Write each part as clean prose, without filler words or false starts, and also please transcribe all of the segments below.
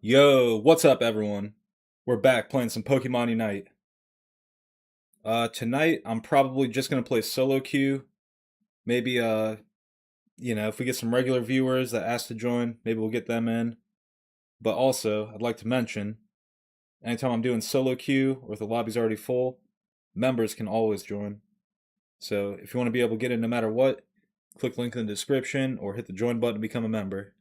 Yo, what's up everyone? We're back playing some Pokemon Unite. Tonight I'm probably just gonna play solo queue. Maybe if we get some regular viewers that ask to join, maybe we'll get them in. But also, I'd like to mention, anytime I'm doing solo queue or if the lobby's already full, members can always join. So if you want to be able to get in no matter what, click link in the description or hit the join button to become a member.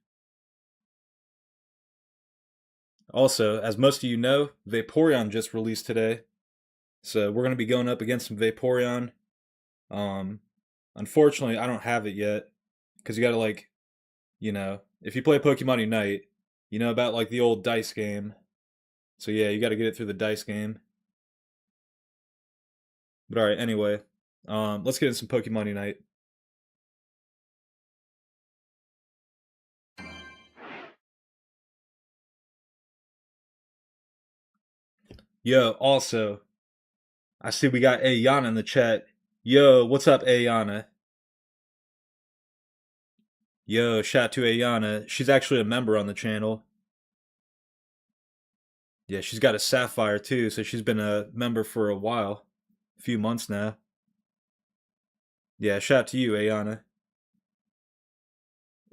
Also, as most of you know, Vaporeon just released today. So we're going to be going up against some Vaporeon. Unfortunately, I don't have it yet. Because you got to if you play Pokemon Unite, you know about the old dice game. So yeah, you got to get it through the dice game. But alright, anyway. Let's get in some Pokemon Unite. Yo, also, I see we got Ayana in the chat. Yo, what's up, Ayana? Yo, shout to Ayana. She's actually a member on the channel. Yeah, she's got a Sapphire too, so she's been a member for a while. A few months now. Yeah, shout to you, Ayana.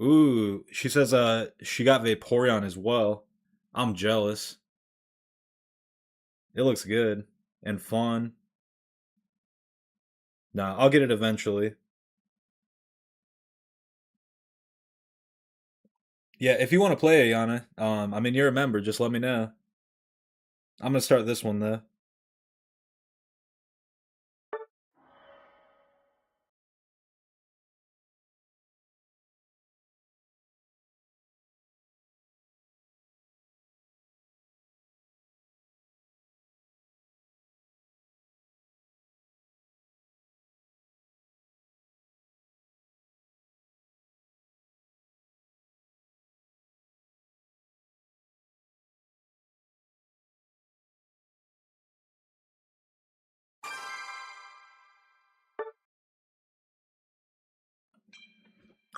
Ooh, she says she got Vaporeon as well. I'm jealous. It looks good and fun. Nah, I'll get it eventually. Yeah, if you want to play Ayana, I mean you're a member, just let me know. I'm gonna start this one though.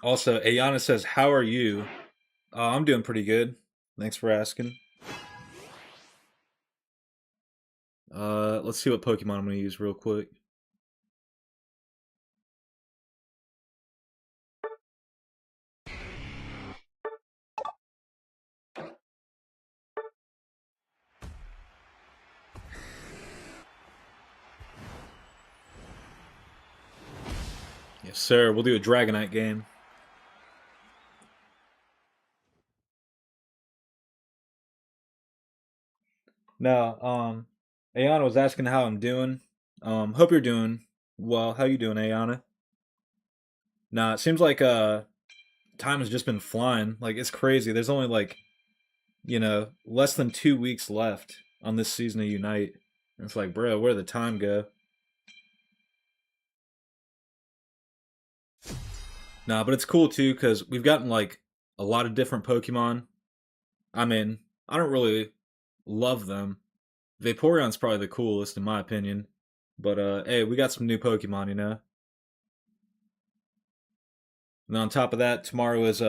Also, Ayana says, "How are you?" I'm doing pretty good. Thanks for asking. Let's see what Pokemon I'm gonna use real quick. Yes, sir. We'll do a Dragonite game. No, Ayana was asking how I'm doing. Hope you're doing well. How you doing, Ayana? Nah, it seems like time has just been flying. Like it's crazy. There's only less than 2 weeks left on this season of Unite. And it's like, bro, where did the time go? Nah, but it's cool too because we've gotten a lot of different Pokemon. I mean, I don't really love them. Vaporeon's probably the coolest in my opinion. But hey, we got some new Pokemon, you know. And on top of that, tomorrow is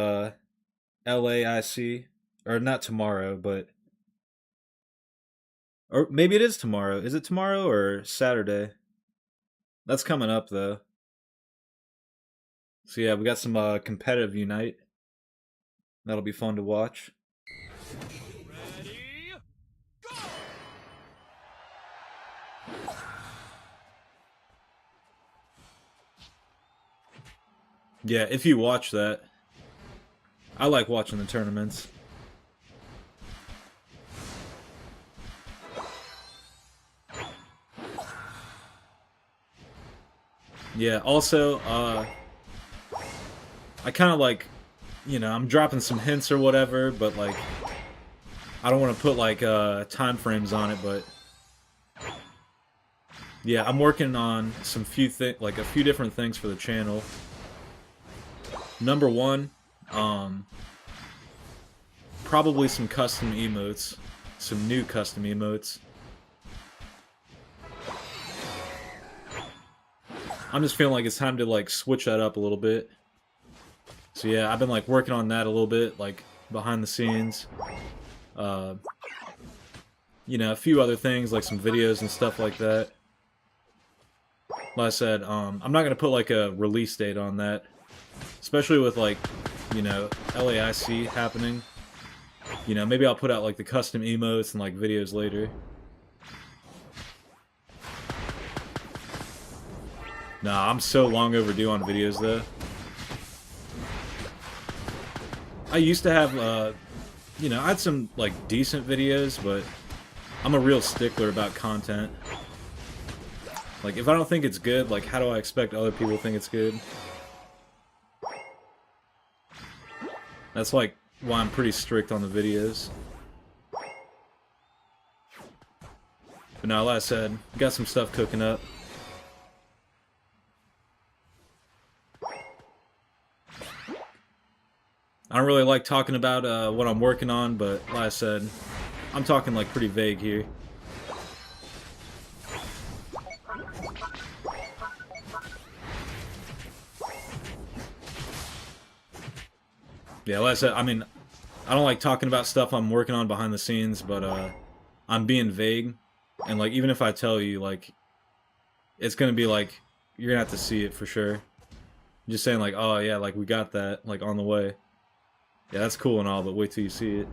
LAIC, or not tomorrow, but or maybe it is tomorrow. Is it tomorrow or Saturday? That's coming up though. So yeah, we got some competitive Unite. That'll be fun to watch. Ready, go! Yeah, if you watch that. I like watching the tournaments. Yeah, also, I kind of I'm dropping some hints or whatever, but I don't want to put time frames on it, but yeah, I'm working on a few different things for the channel. Number one, probably some custom emotes, some new custom emotes. I'm just feeling like it's time to switch that up a little bit. So yeah, I've been working on that a little bit, behind the scenes. Uh, you know, a few other things like some videos and stuff like that. Like I said, I'm not gonna put like a release date on that, especially with like, you know, LAIC happening. You know, maybe I'll put out like the custom emotes and like videos later. Nah, I'm so long overdue on videos though. I used to have, you know, I had some like decent videos, but I'm a real stickler about content. Like, if I don't think it's good, like, how do I expect other people to think it's good? That's like why I'm pretty strict on the videos. But now, like I said, got some stuff cooking up. I don't really like talking about what I'm working on, but like I said, I'm talking like pretty vague here. Yeah, like I said, I mean, I don't like talking about stuff I'm working on behind the scenes, but I'm being vague. And like, even if I tell you, like, it's gonna be like, you're gonna have to see it for sure. I'm just saying like, oh yeah, like we got that, like on the way. Yeah, that's cool and all, but wait till you see it.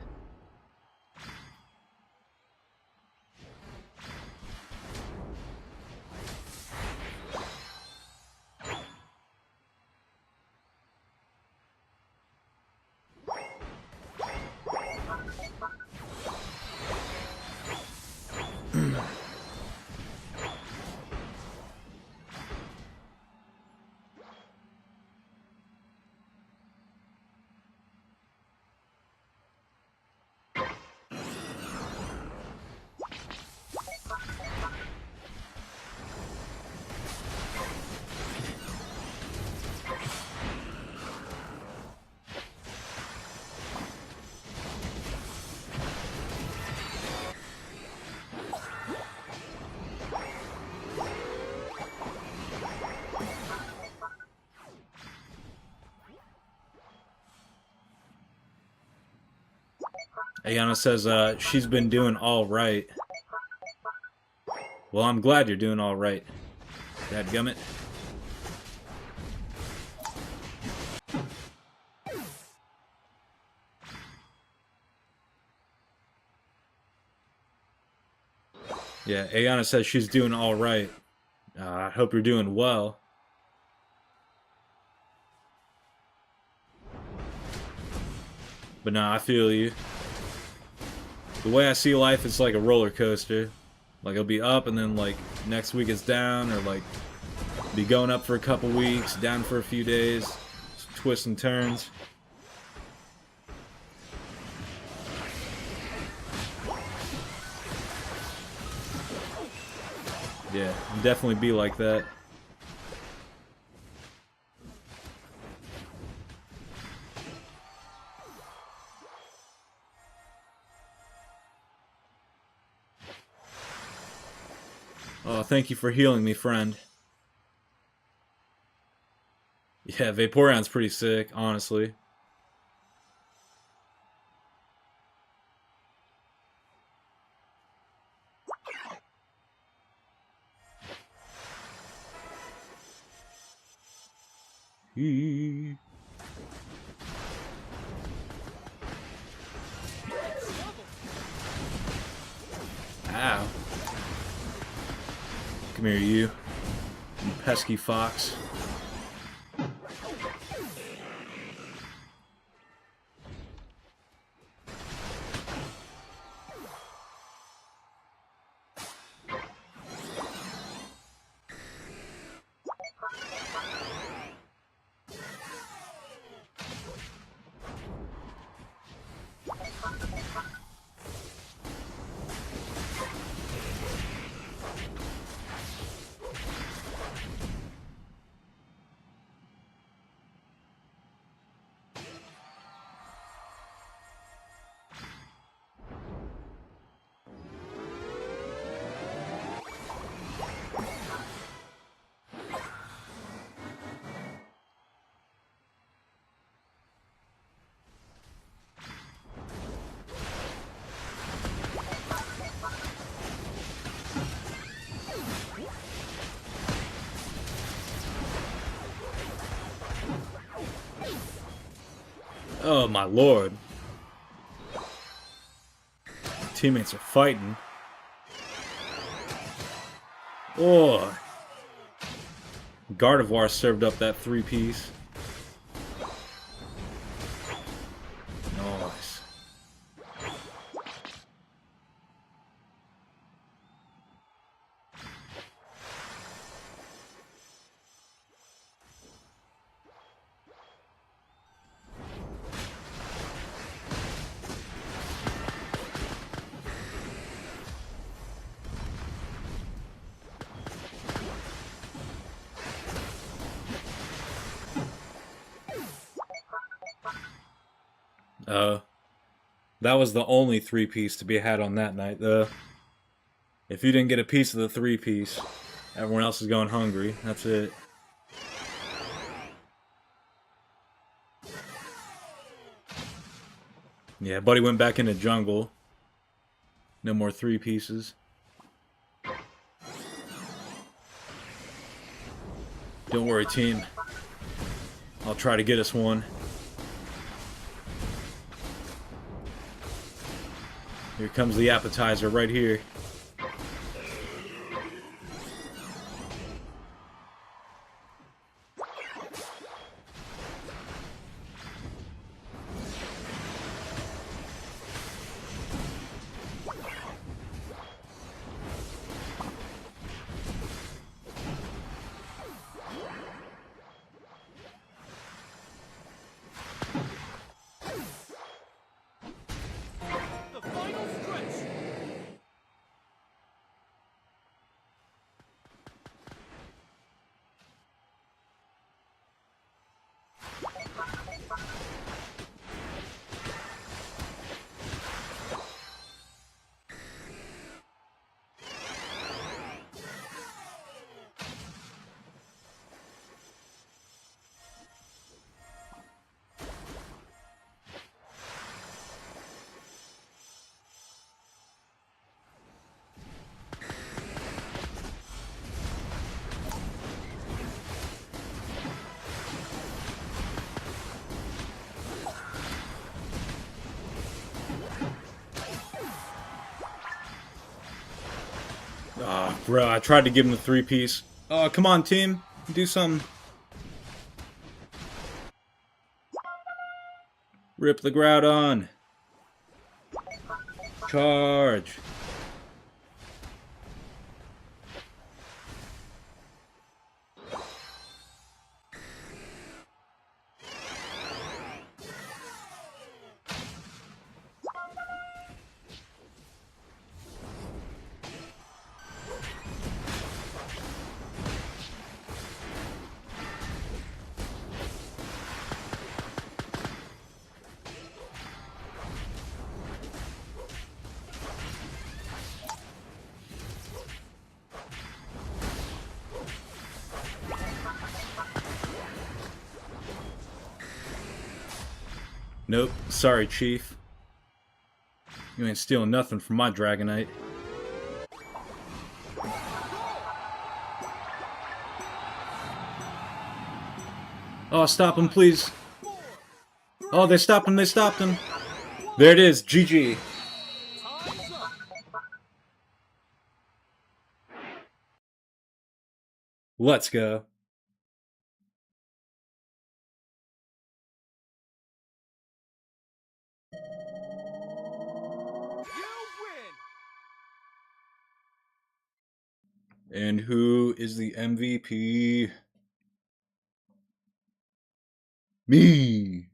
Ayana says, she's been doing all right. Well, I'm glad you're doing all right. Dadgummit. Yeah, Ayana says she's doing all right. I hope you're doing well. But nah, I feel you. The way I see life, it's like a roller coaster. Like, it'll be up, and then, like, next week it's down, or, like, be going up for a couple weeks, down for a few days, twists and turns. Yeah, definitely be like that. Oh, thank you for healing me, friend. Yeah, Vaporeon's pretty sick, honestly. Ow. Come here, you pesky fox. Oh my lord. Teammates are fighting. Oh. Gardevoir served up that 3-piece. Nice. That was the only 3-piece to be had on that night, though. If you didn't get a piece of the 3-piece, everyone else is going hungry. That's it. Yeah, buddy went back into jungle. No more 3-pieces. Don't worry, team. I'll try to get us one. Here comes the appetizer right here. Ah, bro, I tried to give him the 3-piece. Oh, come on, team. Do something. Rip the Groudon. Charge. Nope. Sorry, Chief. You ain't stealing nothing from my Dragonite. Oh, stop him, please. Oh, they stopped him, they stopped him. There it is, GG. Let's go. And who is the MVP? Me.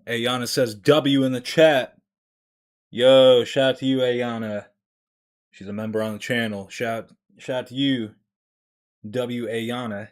Ayana says W in the chat. Yo, shout out to you, Ayana. She's a member on the channel. Shout out to you, W Ayana.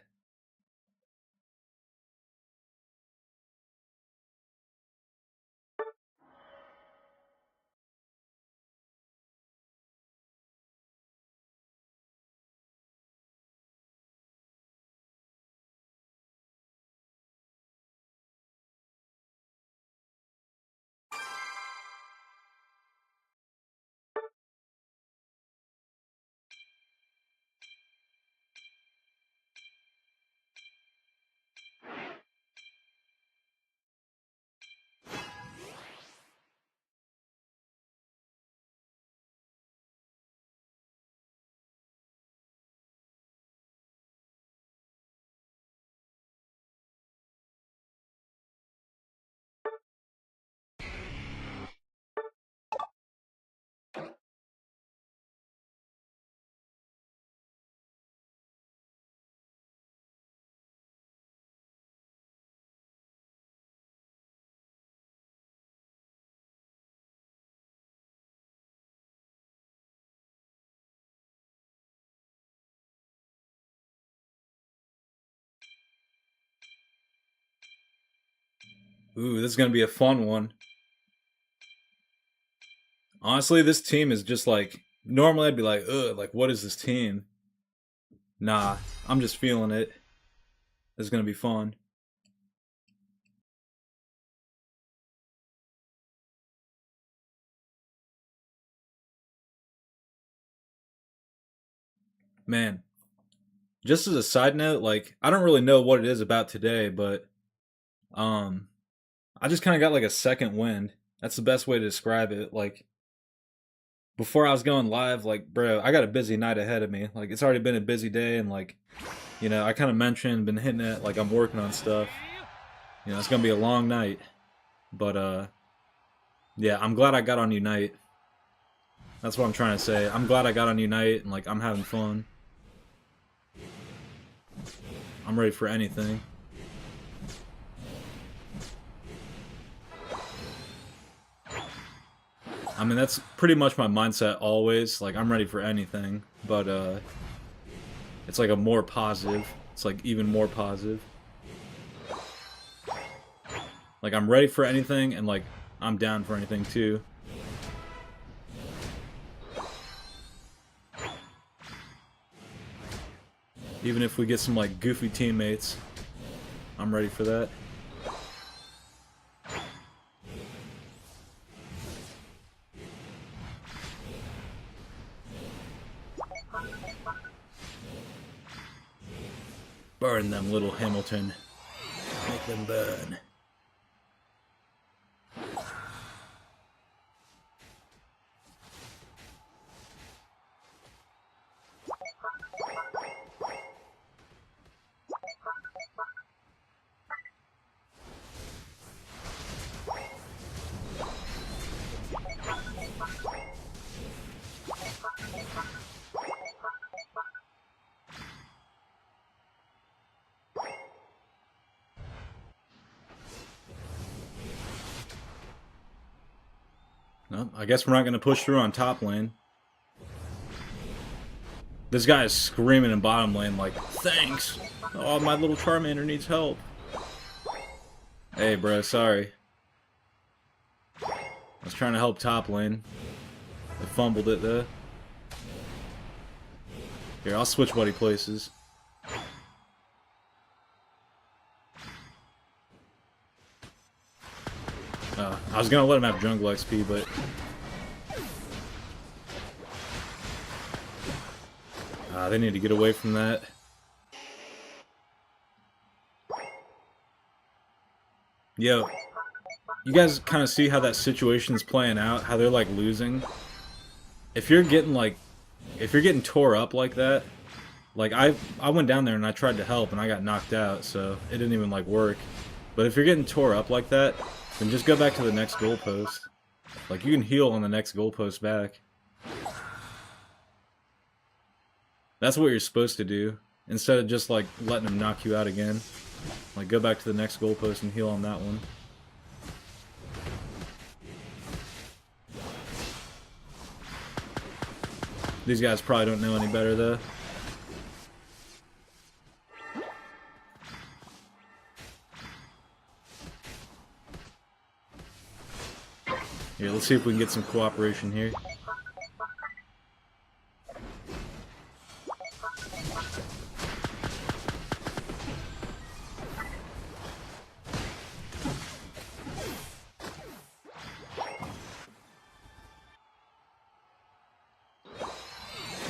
Ooh, this is gonna be a fun one. Honestly, this team is just like, normally I'd be like, ugh, like what is this team? Nah, I'm just feeling it. This is gonna be fun. Man, just as a side note, like I don't really know what it is about today, but I just kind of got like a second wind. That's the best way to describe it. Like before I was going live, like bro, I got a busy night ahead of me. Like it's already been a busy day, and like I kind of mentioned, been hitting it, like I'm working on stuff. It's gonna be a long night, but yeah, I'm glad I got on Unite. That's what I'm trying to say. I'm glad I got on Unite, and like I'm having fun. I'm ready for anything. I mean, that's pretty much my mindset always. Like, I'm ready for anything. But, it's like a more positive. It's like even more positive. Like, I'm ready for anything, and like, I'm down for anything too. Even if we get some like goofy teammates, I'm ready for that. Burn them, little Hamilton. Make them burn. No, I guess we're not going to push through on top lane. This guy is screaming in bottom lane like, thanks! Oh, my little Charmander needs help. Hey, bro, sorry. I was trying to help top lane. I fumbled it, though. Here, I'll switch buddy places. I was gonna let him have jungle XP, but they need to get away from that. Yo, you guys kind of see how that situation's playing out? How they're like losing? If you're getting tore up like that, like I went down there and I tried to help and I got knocked out, so it didn't even like work. But if you're getting tore up like that, then just go back to the next goalpost. Like, you can heal on the next goalpost back. That's what you're supposed to do. Instead of just, like, letting them knock you out again. Like, go back to the next goalpost and heal on that one. These guys probably don't know any better, though. Here, let's see if we can get some cooperation here.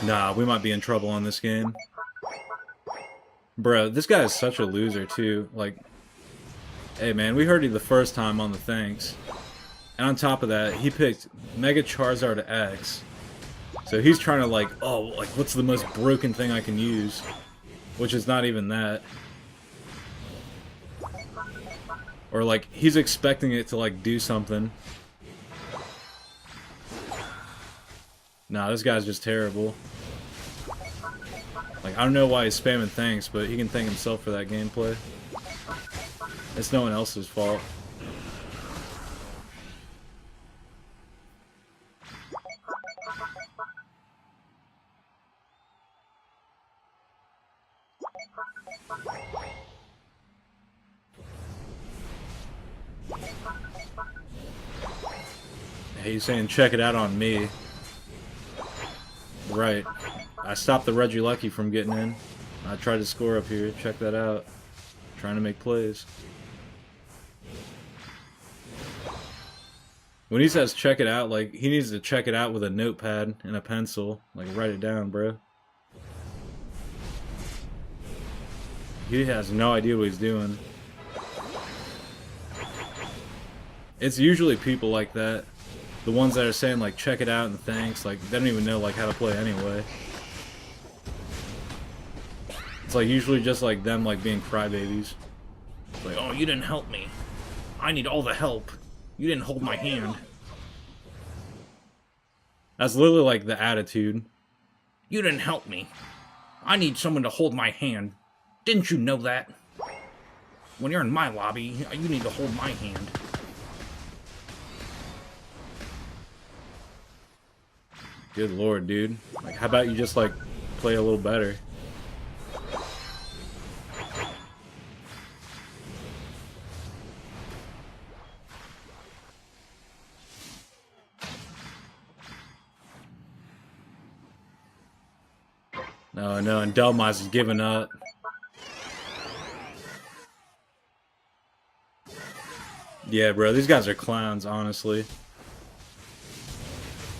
Nah, we might be in trouble on this game. Bro, this guy is such a loser, too. Like, hey man, we heard you the first time on the thanks. And on top of that, he picked Mega Charizard X. So he's trying to like, oh, like what's the most broken thing I can use? Which is not even that. Or like, he's expecting it to like do something. Nah, this guy's just terrible. Like, I don't know why he's spamming thanks, but he can thank himself for that gameplay. It's no one else's fault. Hey, he's saying check it out on me. Right. I stopped the Regieleki from getting in. I tried to score up here. Check that out. Trying to make plays. When he says check it out, like, he needs to check it out with a notepad and a pencil. Like, write it down, bro. He has no idea what he's doing. It's usually people like that. The ones that are saying, like, check it out and thanks. Like, they don't even know, like, how to play anyway. It's, like, usually just, like, them, like, being crybabies. Like, oh, you didn't help me. I need all the help. You didn't hold my hand. That's literally, like, the attitude. You didn't help me. I need someone to hold my hand. Didn't you know that? When you're in my lobby, you need to hold my hand. Good lord, dude. Like, how about you just, like, play a little better? No, no, and Delmas is giving up. Yeah, bro, these guys are clowns, honestly.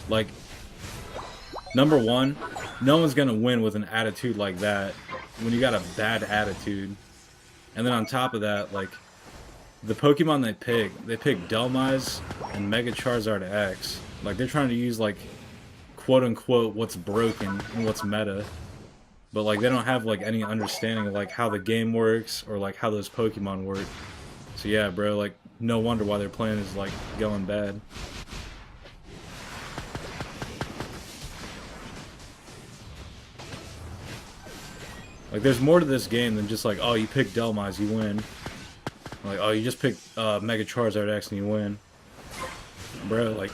Like, number one, no one's gonna win with an attitude like that when you got a bad attitude. And then on top of that, like, the Pokemon they pick Delmise and Mega Charizard X. Like, they're trying to use, like, quote-unquote, what's broken and what's meta. But, like, they don't have, like, any understanding of, like, how the game works or, like, how those Pokemon work. So, yeah, bro, like, no wonder why their plan is, like, going bad. Like, there's more to this game than just, like, oh, you pick Delmise, you win. Like, oh, you just pick Mega Charizard X and you win. Bro, like,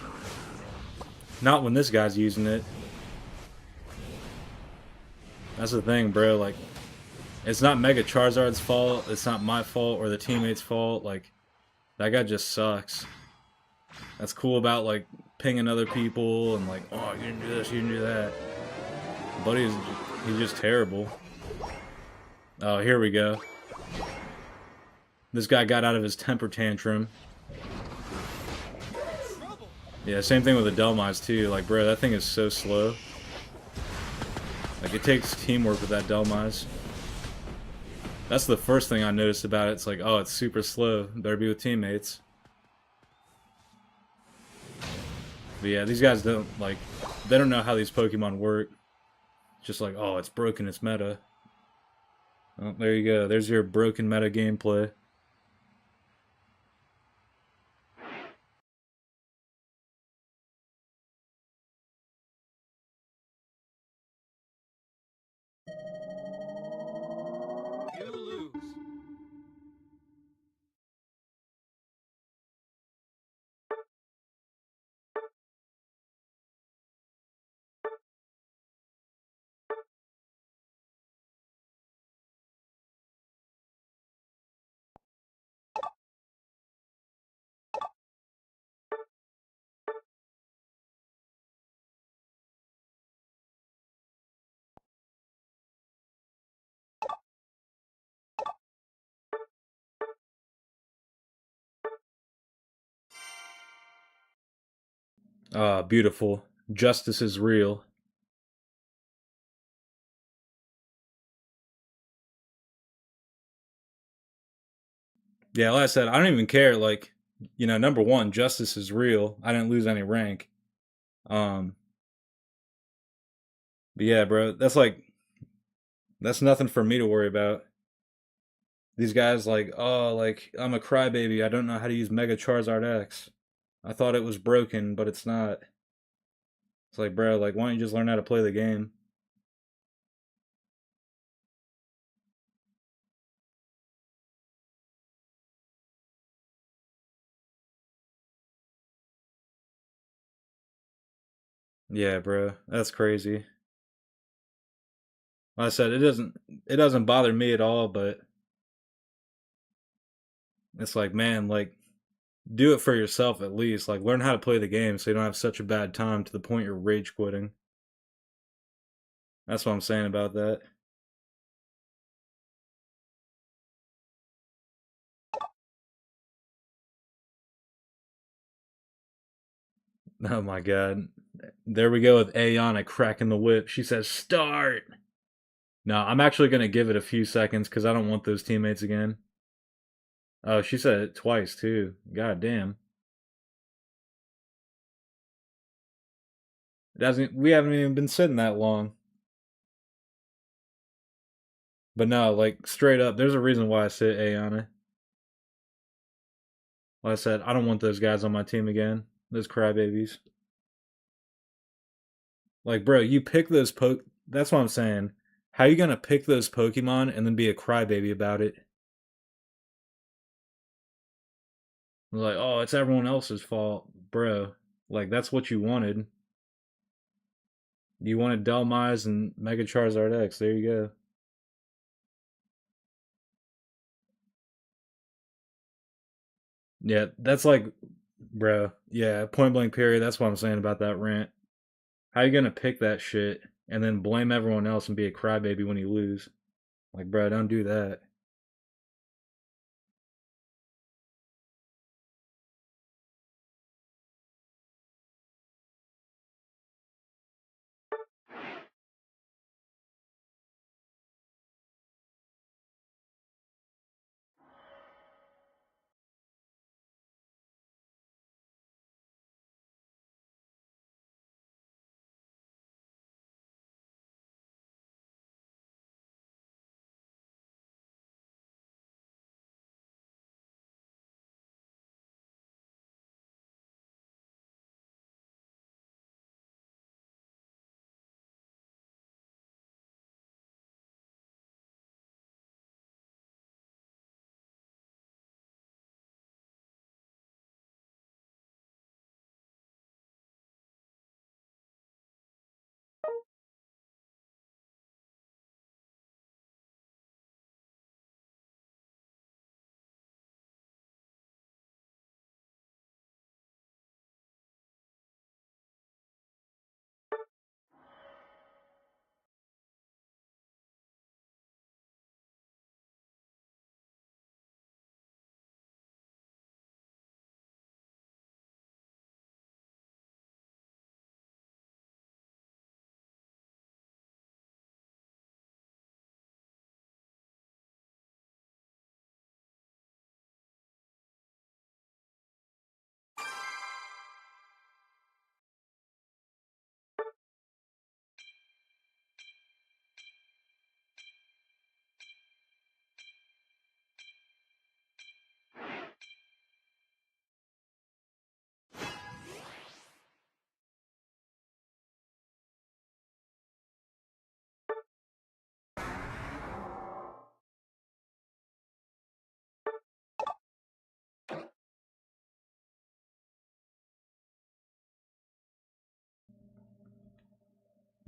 not when this guy's using it. That's the thing, bro. Like, it's not Mega Charizard's fault. It's not my fault or the teammate's fault. Like, that guy just sucks. That's cool about, like, pinging other people and, like, oh, you didn't do this, you didn't do that. But he's just terrible. Oh, here we go. This guy got out of his temper tantrum. Yeah, same thing with the Delmise, too. Like, bro, that thing is so slow. Like, it takes teamwork with that Delmise. That's the first thing I noticed about it. It's like, oh, it's super slow. Better be with teammates. But yeah, these guys don't, like, they don't know how these Pokemon work. Just like, oh, it's broken, it's meta. Oh, there you go. There's your broken meta gameplay. Ah, beautiful. Justice is real. Yeah, like I said, I don't even care. Like, number one, justice is real. I didn't lose any rank. Um, but yeah, bro, that's nothing for me to worry about. These guys like, oh, like I'm a crybaby. I don't know how to use Mega Charizard X. I thought it was broken, but it's not. It's like, bro, like why don't you just learn how to play the game? Yeah, bro, that's crazy. Like I said, it doesn't bother me at all, but it's like, man, like do it for yourself at least. Like learn how to play the game so you don't have such a bad time to the point you're rage quitting. That's what I'm saying about that. Oh my god. There we go with Ayana cracking the whip. She says, "Start." No, I'm actually gonna give it a few seconds because I don't want those teammates again. Oh, she said it twice too. God damn. It hasn't. We haven't even been sitting that long. But no, like straight up, there's a reason why I sit Ayana. Like I said, I don't want those guys on my team again. Those crybabies. Like, bro, you pick those poke. That's what I'm saying. How you gonna pick those Pokemon and then be a crybaby about it? Like, oh, it's everyone else's fault, bro. Like, that's what you wanted. You wanted Delmise and Mega Charizard X. There you go. Yeah, that's like, bro. Yeah, point blank period. That's what I'm saying about that rant. How you gonna pick that shit and then blame everyone else and be a crybaby when you lose? Like, bro, don't do that.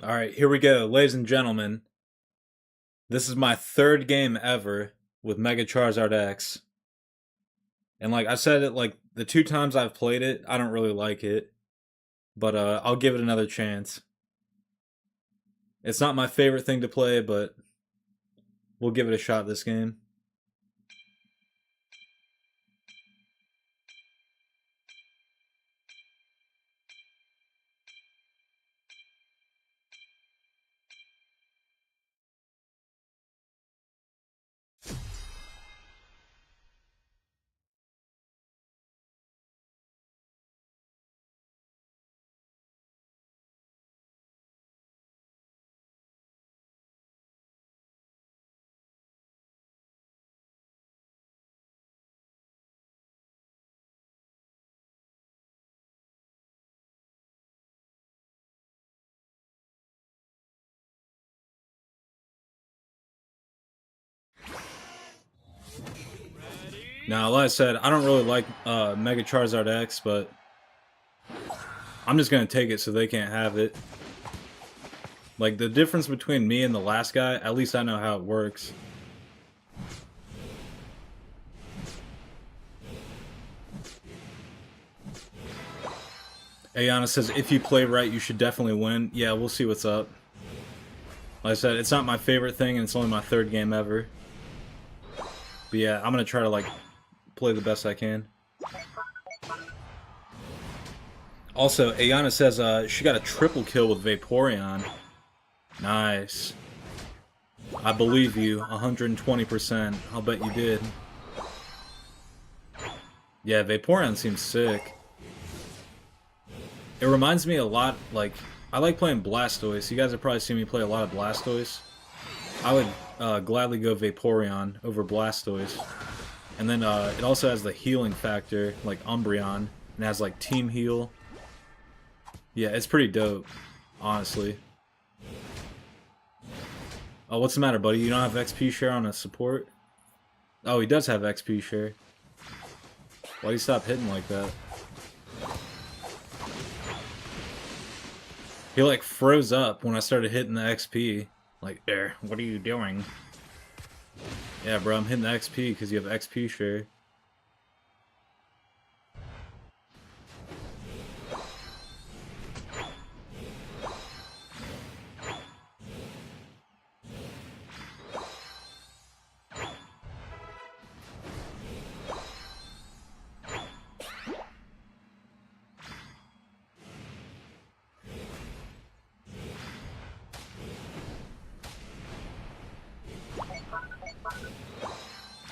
All right, here we go, ladies and gentlemen. This is my third game ever with Mega Charizard X. And like I said it like the two times I've played it, I don't really like it. But I'll give it another chance. It's not my favorite thing to play, but we'll give it a shot this game. Now, like I said, I don't really like Mega Charizard X, but I'm just gonna take it so they can't have it. Like, the difference between me and the last guy, at least I know how it works. Ayana says, if you play right, you should definitely win. Yeah, we'll see what's up. Like I said, it's not my favorite thing, and it's only my 3rd game ever. But yeah, I'm gonna try to, like, play the best I can. Also, Ayana says she got a triple kill with Vaporeon. Nice. I believe you, 120%. I'll bet you did. Yeah, Vaporeon seems sick. It reminds me a lot, like, I like playing Blastoise. You guys have probably seen me play a lot of Blastoise. I would gladly go Vaporeon over Blastoise. And then it also has the healing factor, like Umbreon. And it has, like, Team Heal. Yeah, it's pretty dope, honestly. Oh, what's the matter, buddy? You don't have XP share on a support? Oh, he does have XP share. Why'd he stop hitting like that? He, like, froze up when I started hitting the XP. Like, there, what are you doing? Yeah, bro, I'm hitting the XP because you have XP share.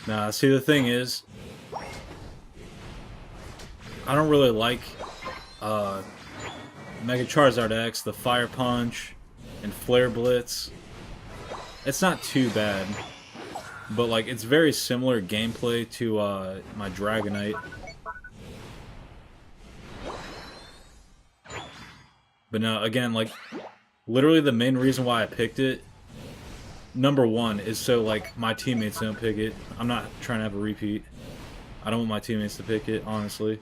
Nah, see, the thing is, I don't really like Mega Charizard X, the Fire Punch, and Flare Blitz. It's not too bad, but like it's very similar gameplay to my Dragonite. But no, again, like literally the main reason why I picked it, number one, is so like my teammates don't pick it. I'm not trying to have a repeat. I don't want my teammates to pick it, honestly.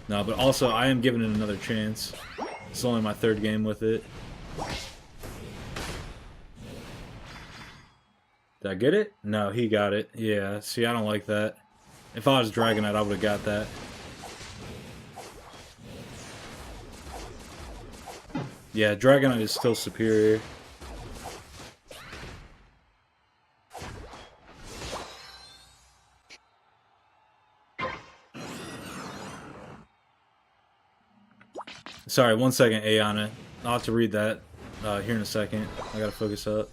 No, but also I am giving it another chance. It's only my 3rd game with it. Did I get it? No, he got it. Yeah, see, I don't like that. If I was Dragonite, I would have got that. Yeah, Dragonite is still superior. Sorry, 1 second, Ayana. I'll have to read that here in a second. I gotta focus up.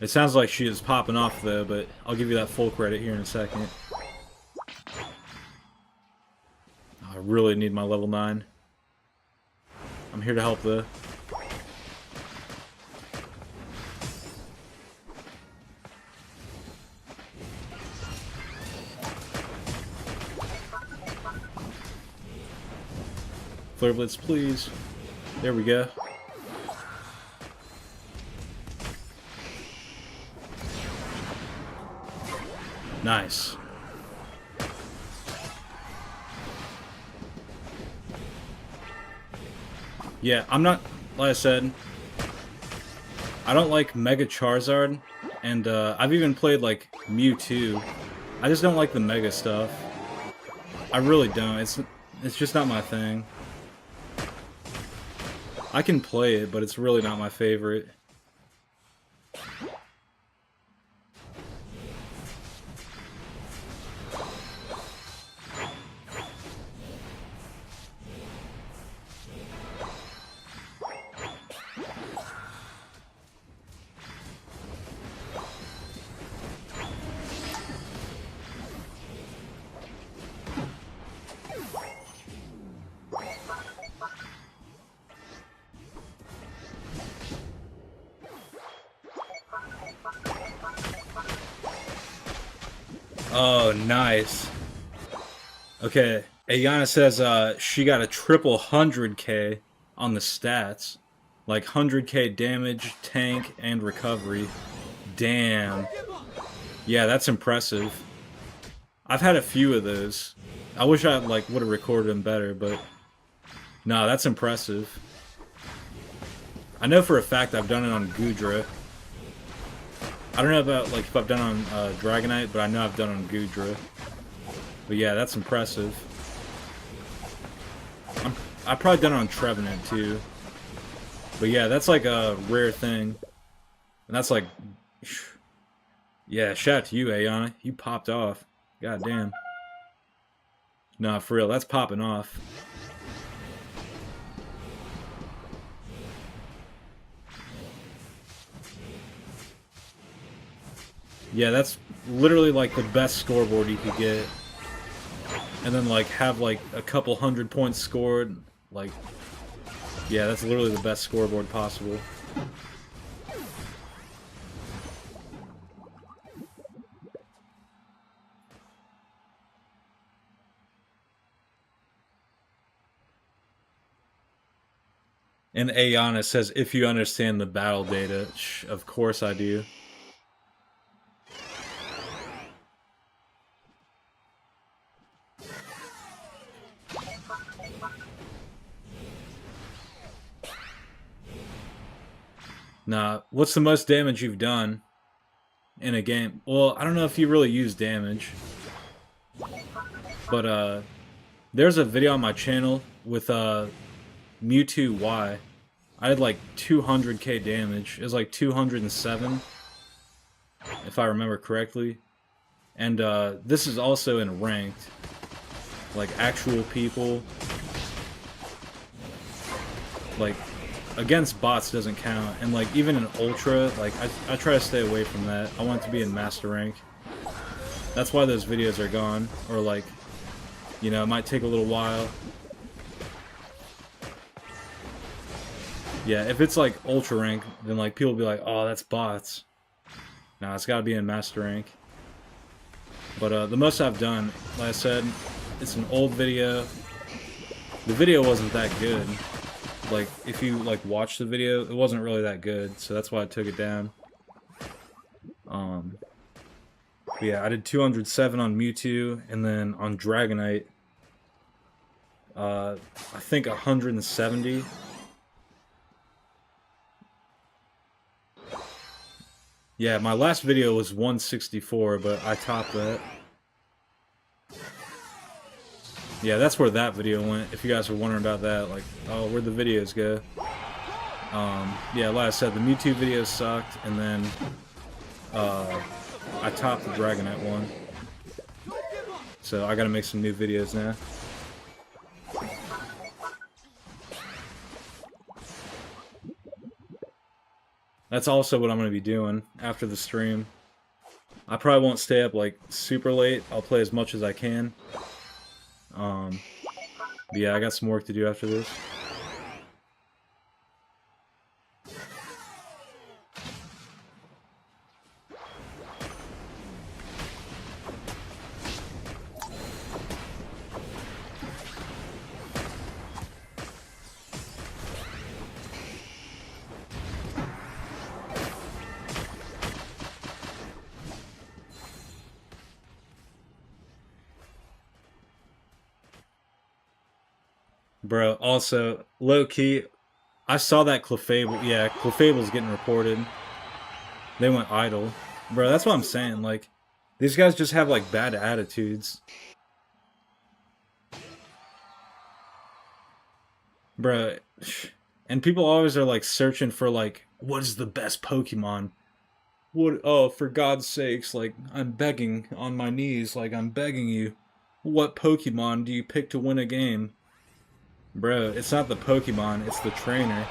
It sounds like she is popping off though, but I'll give you that full credit here in a second. I really need my level 9. I'm here to help though. Flare Blitz, please. There we go. Nice. Yeah, I'm not, like I said, I don't like Mega Charizard, and I've even played like Mewtwo. I just don't like the Mega stuff. I really don't. It's just not my thing. I can play it, but it's really not my favorite. Oh, nice. Okay, Ayana says she got a triple 100K on the stats. Like 100k damage, tank, and recovery. Damn. Yeah, that's impressive. I've had a few of those. I wish I like would have recorded them better, but nah, that's impressive. I know for a fact I've done it on Gudra. I don't know about like if I've done it on Dragonite, but I know I've done it on Gudra. But yeah, that's impressive. I've probably done it on Trevenant too. But yeah, that's like a rare thing. And that's like... Yeah, shout out to you, Ayana. You popped off. God damn. Nah, for real, that's popping off. Yeah, that's literally like the best scoreboard you could get. And then like have like a couple 100 points scored. Like, yeah, that's literally the best scoreboard possible. And Ayana says, if you understand the battle data, of course I do. Nah, what's the most damage you've done in a game? Well, I don't know if you really use damage. But, there's a video on my channel with, Mewtwo Y. I had like 200k damage. It was like 207, if I remember correctly. And this is also in ranked, like actual people. Like against bots doesn't count, and like even in ultra, like I try to stay away from that. I want it to be in master rank. That's why those videos are gone, or like, you know, it might take a little while. Yeah, if it's like ultra rank, then like people will be like, oh, that's bots. Nah, it's gotta be in master rank. But the most I've done, like I said, it's an old video. The video wasn't that good. Like, if you like watch the video, it wasn't really that good, so that's why I took it down. But yeah, I did 207 on Mewtwo, and then on Dragonite, I think 170. Yeah, my last video was 164, but I topped that. Yeah, that's where that video went, if you guys were wondering about that, like, oh, where'd the videos go? Yeah, like I said, the Mewtwo videos sucked, and then, I topped the Dragonite one. So, I gotta make some new videos now. That's also what I'm going to be doing after the stream. I probably won't stay up, like, super late. I'll play as much as I can. But yeah, I got some work to do after this. Bro, also, low-key, I saw that Clefable, yeah, Clefable's getting reported. They went idle. Bro, that's what I'm saying, like, these guys just have, like, bad attitudes. Bro, and people always are, like, searching for, like, what is the best Pokemon? What, oh, for God's sakes, like, I'm begging on my knees, like, I'm begging you. What Pokemon do you pick to win a game? Bro, it's not the Pokemon, it's the trainer.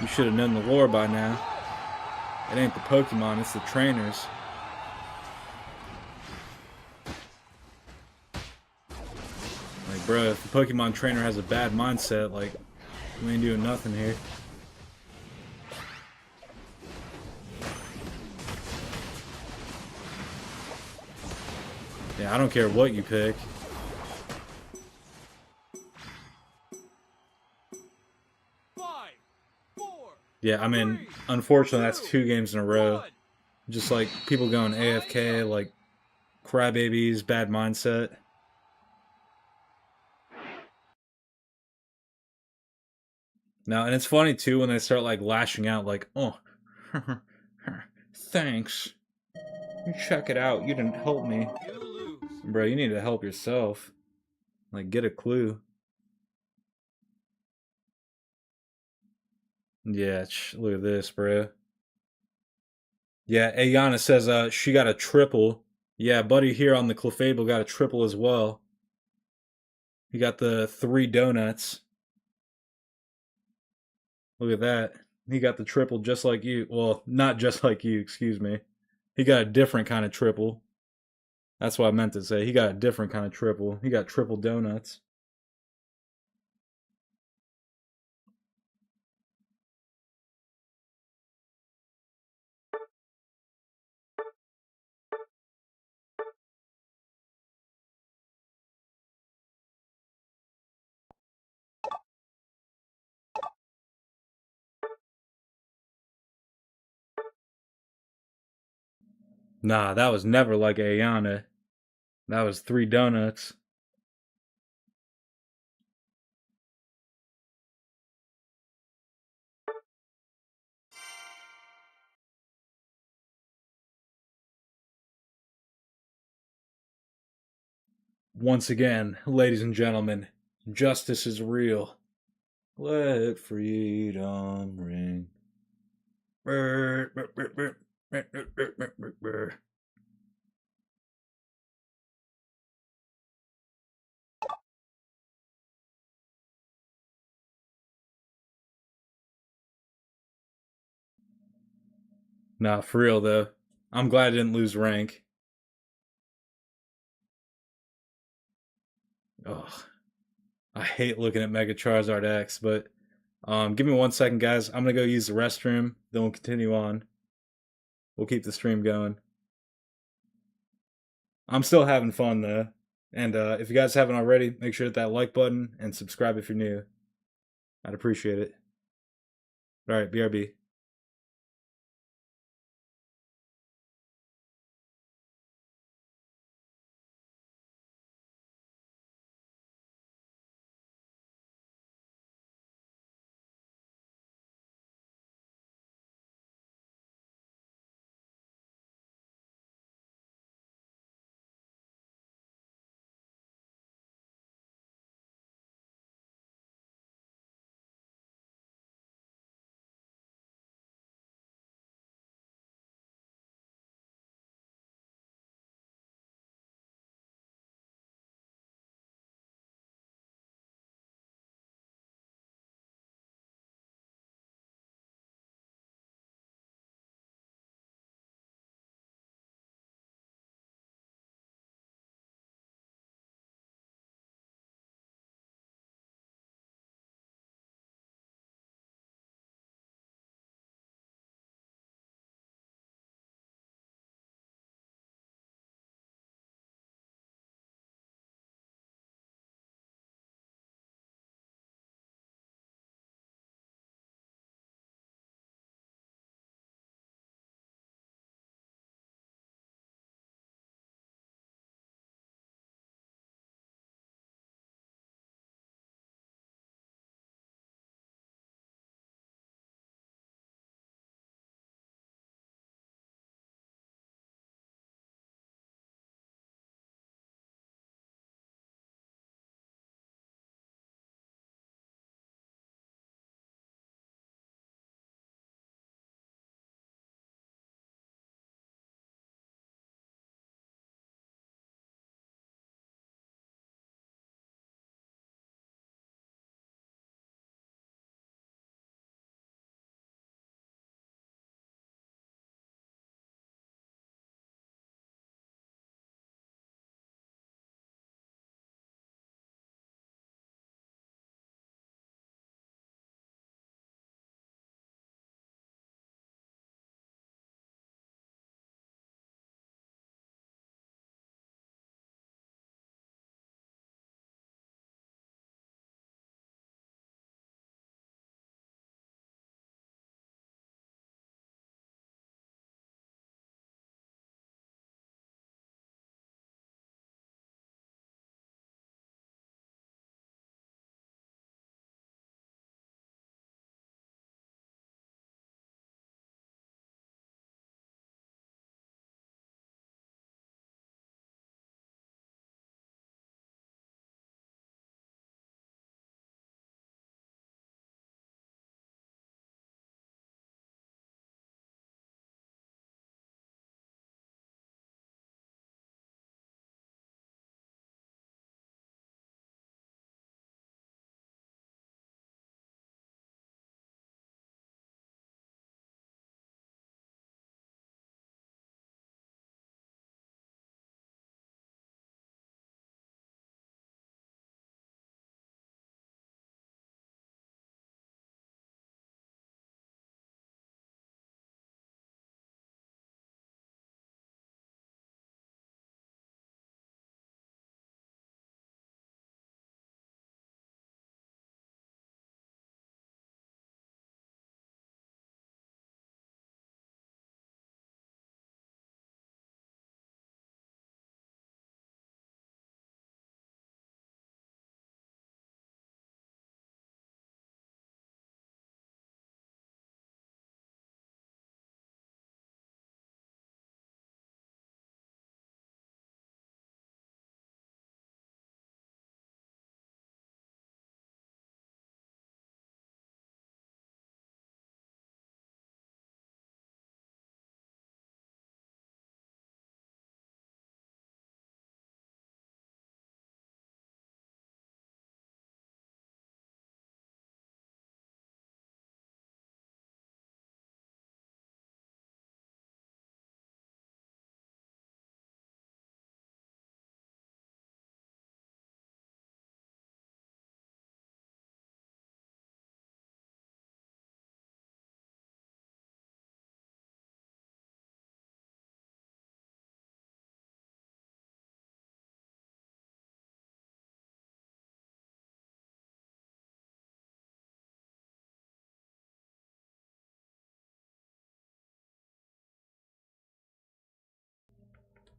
You should have known the lore by now. It ain't the Pokemon, it's the trainers. Like, bro, if the Pokemon trainer has a bad mindset, like, we ain't doing nothing here. Yeah, I don't care what you pick. Yeah, I mean, unfortunately, that's 2 games in a row. Just like people going AFK, like crybabies, bad mindset. Now, and it's funny too when they start like lashing out, like, oh, thanks. You check it out. You didn't help me. Bro, you need to help yourself. Like, get a clue. Yeah, look at this, bro. Yeah, Ayana says she got a triple. Yeah, buddy here on the Clefable got a triple as well. He got the 3 donuts. Look at that. He got the triple just like you. Well, not just like you, excuse me. He got a different kind of triple. That's what I meant to say. He got a different kind of triple. He got triple donuts. Nah, that was never like Ayana. That was 3 donuts. Once again, ladies and gentlemen, justice is real. Let freedom ring. Nah, for real though. I'm glad I didn't lose rank. Ugh. I hate looking at Mega Charizard X, but give me 1 second, guys. I'm gonna go use the restroom. Then we'll continue on. We'll keep the stream going. I'm still having fun though. And if you guys haven't already, make sure to hit that like button and subscribe if you're new. I'd appreciate it. All right, BRB.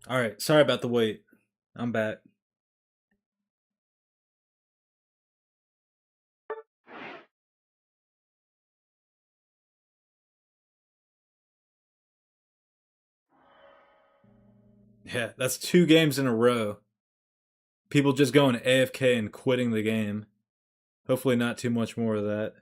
All right, sorry about the wait. I'm back. Yeah, that's 2 games in a row. People just going AFK and quitting the game. Hopefully, not too much more of that.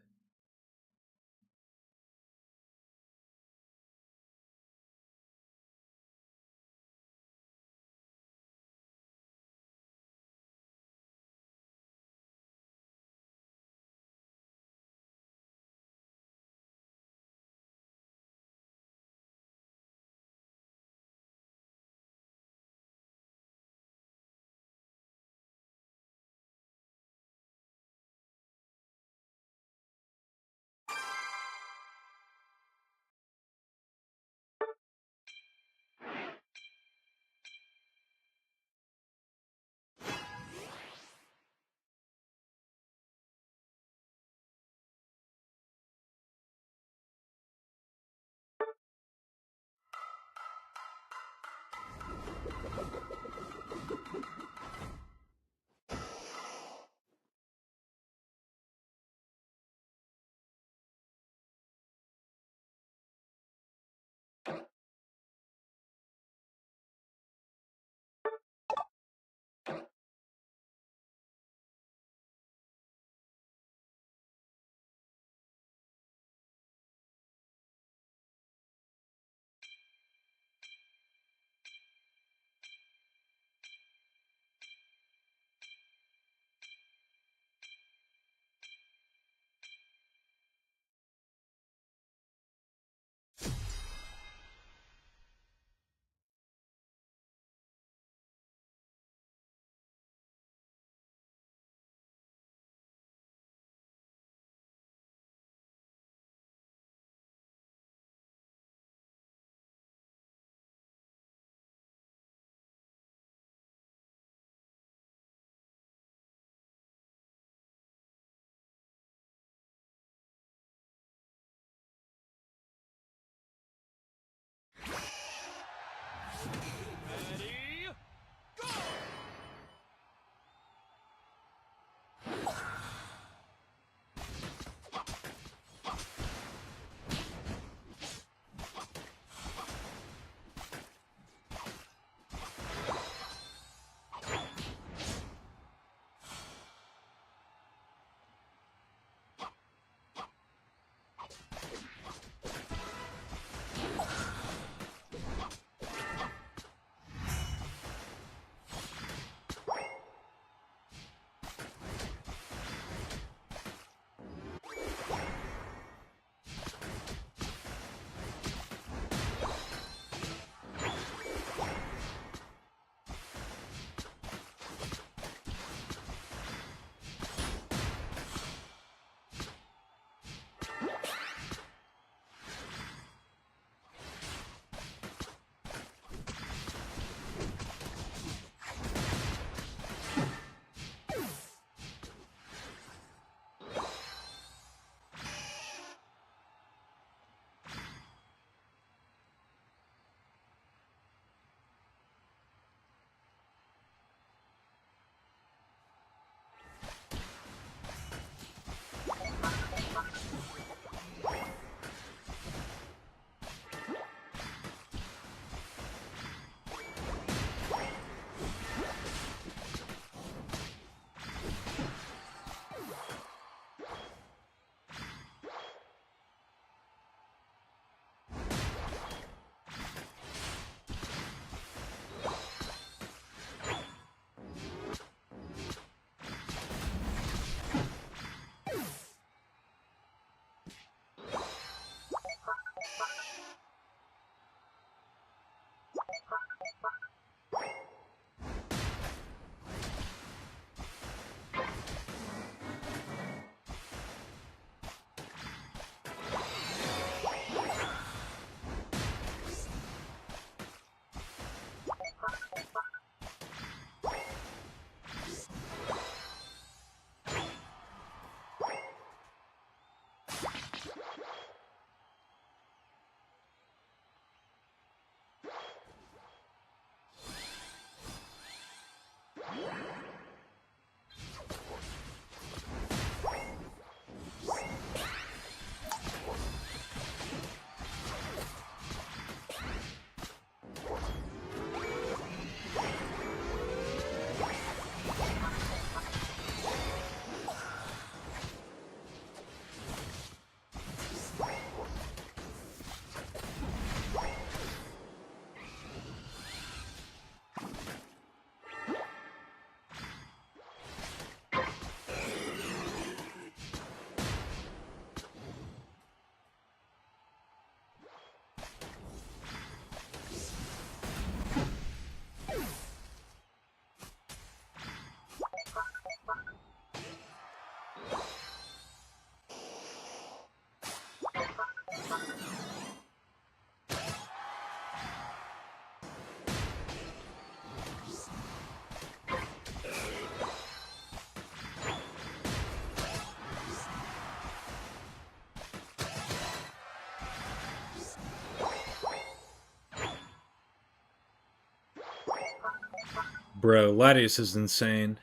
Bro, Latios is insane.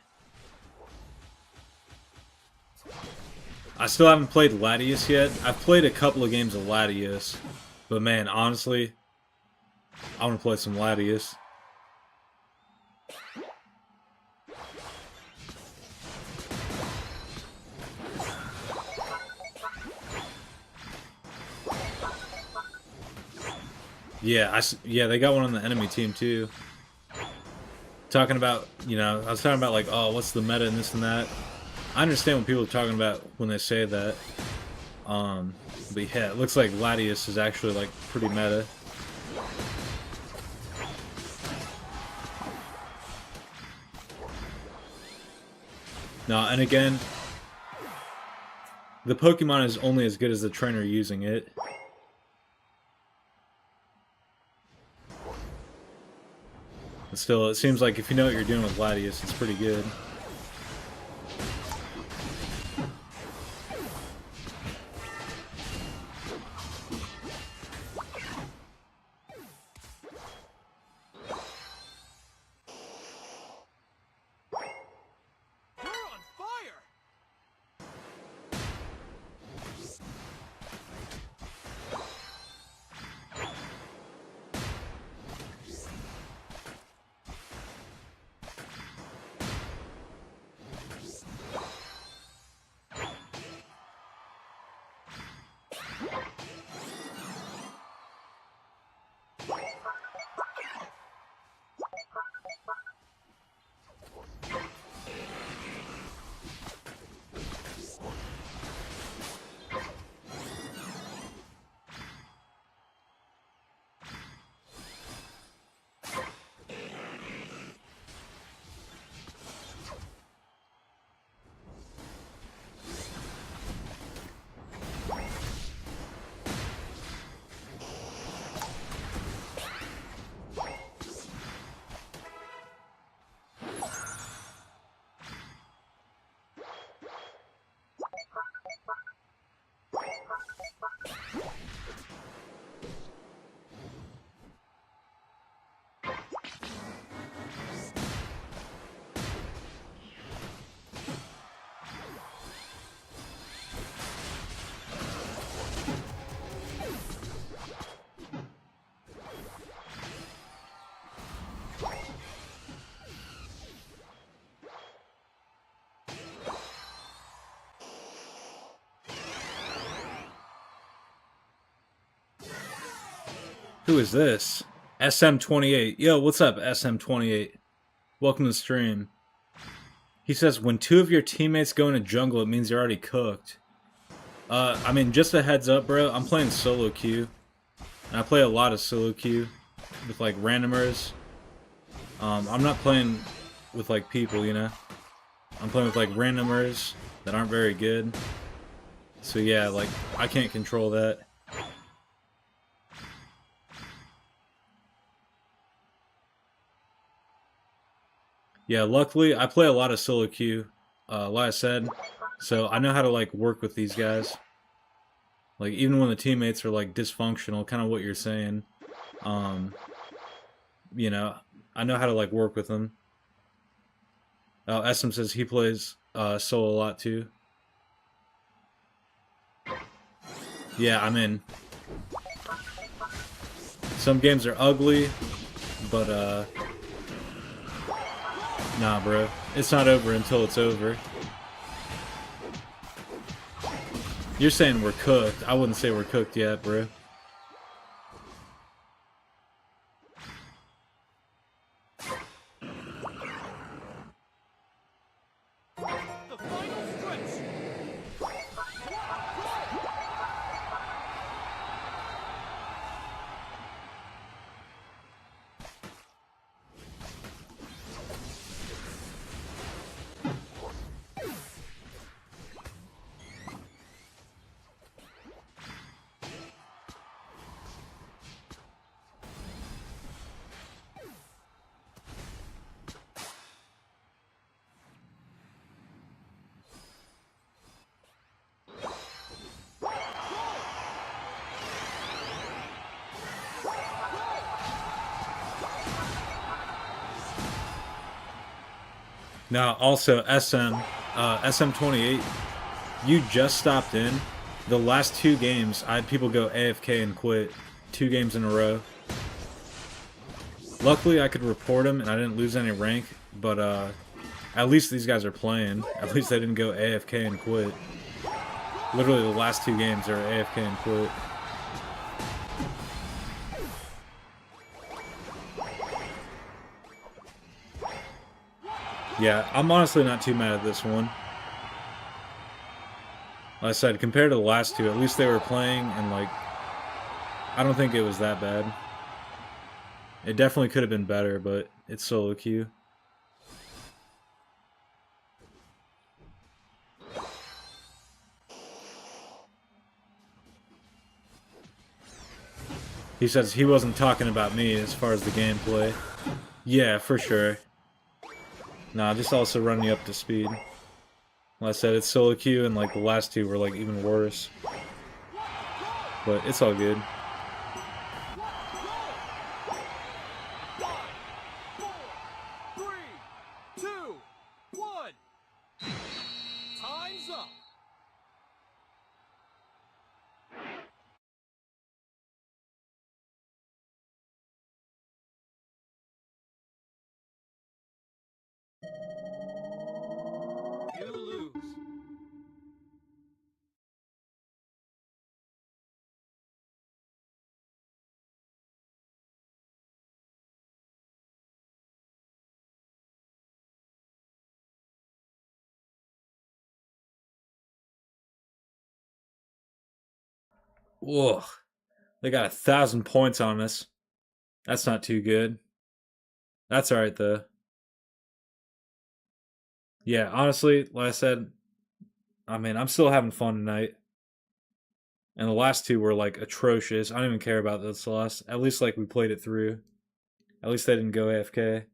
I still haven't played Latios yet. I've played a couple of games of Latios. But man, honestly, I want to play some Latios. Yeah, yeah, they got one on the enemy team too. Talking about, you know, I was talking about like, oh, what's the meta and this and that. I understand what people are talking about when they say that. But yeah, it looks like Latios is actually like pretty meta. No, and again, the Pokemon is only as good as the trainer using it. But still, it seems like if you know what you're doing with Latios, it's pretty good. Who is this? SM28. Yo, what's up, SM28? Welcome to the stream. He says, when two of your teammates go into jungle, it means you're already cooked. I mean, just a heads up, bro. I'm playing solo queue. And I play a lot of solo queue with, like, randomers. I'm not playing with, like, people, you know? I'm playing with, like, randomers that aren't very good. So, yeah, like, I can't control that. Yeah, luckily, I play a lot of solo queue, like I said, so I know how to, like, work with these guys. Like, even when the teammates are, like, dysfunctional, kind of what you're saying, you know, I know how to, like, work with them. Oh, Esm says he plays solo a lot, too. Yeah, I'm in. Some games are ugly, but, nah, bro. It's not over until it's over. You're saying we're cooked. I wouldn't say we're cooked yet, bro. Now, also SM28, you just stopped in. The last 2 games, I had people go AFK and quit. 2 games in a row. Luckily, I could report them and I didn't lose any rank, but at least these guys are playing. At least they didn't go AFK and quit. Literally, the last 2 games are AFK and quit. Yeah, I'm honestly not too mad at this one. Like I said, compared to the last 2, at least they were playing, and like, I don't think it was that bad. It definitely could have been better, but it's solo queue. He says he wasn't talking about me as far as the gameplay. Yeah, for sure. Nah, just also running you up to speed. Like I said, it's solo queue, and like the last 2 were like even worse. But it's all good. Whoa, they got 1,000 points on us. That's not too good. That's alright though. Yeah, honestly, like I said, I mean, I'm still having fun tonight. And the last 2 were like atrocious. I don't even care about this loss. At least like we played it through. At least they didn't go AFK.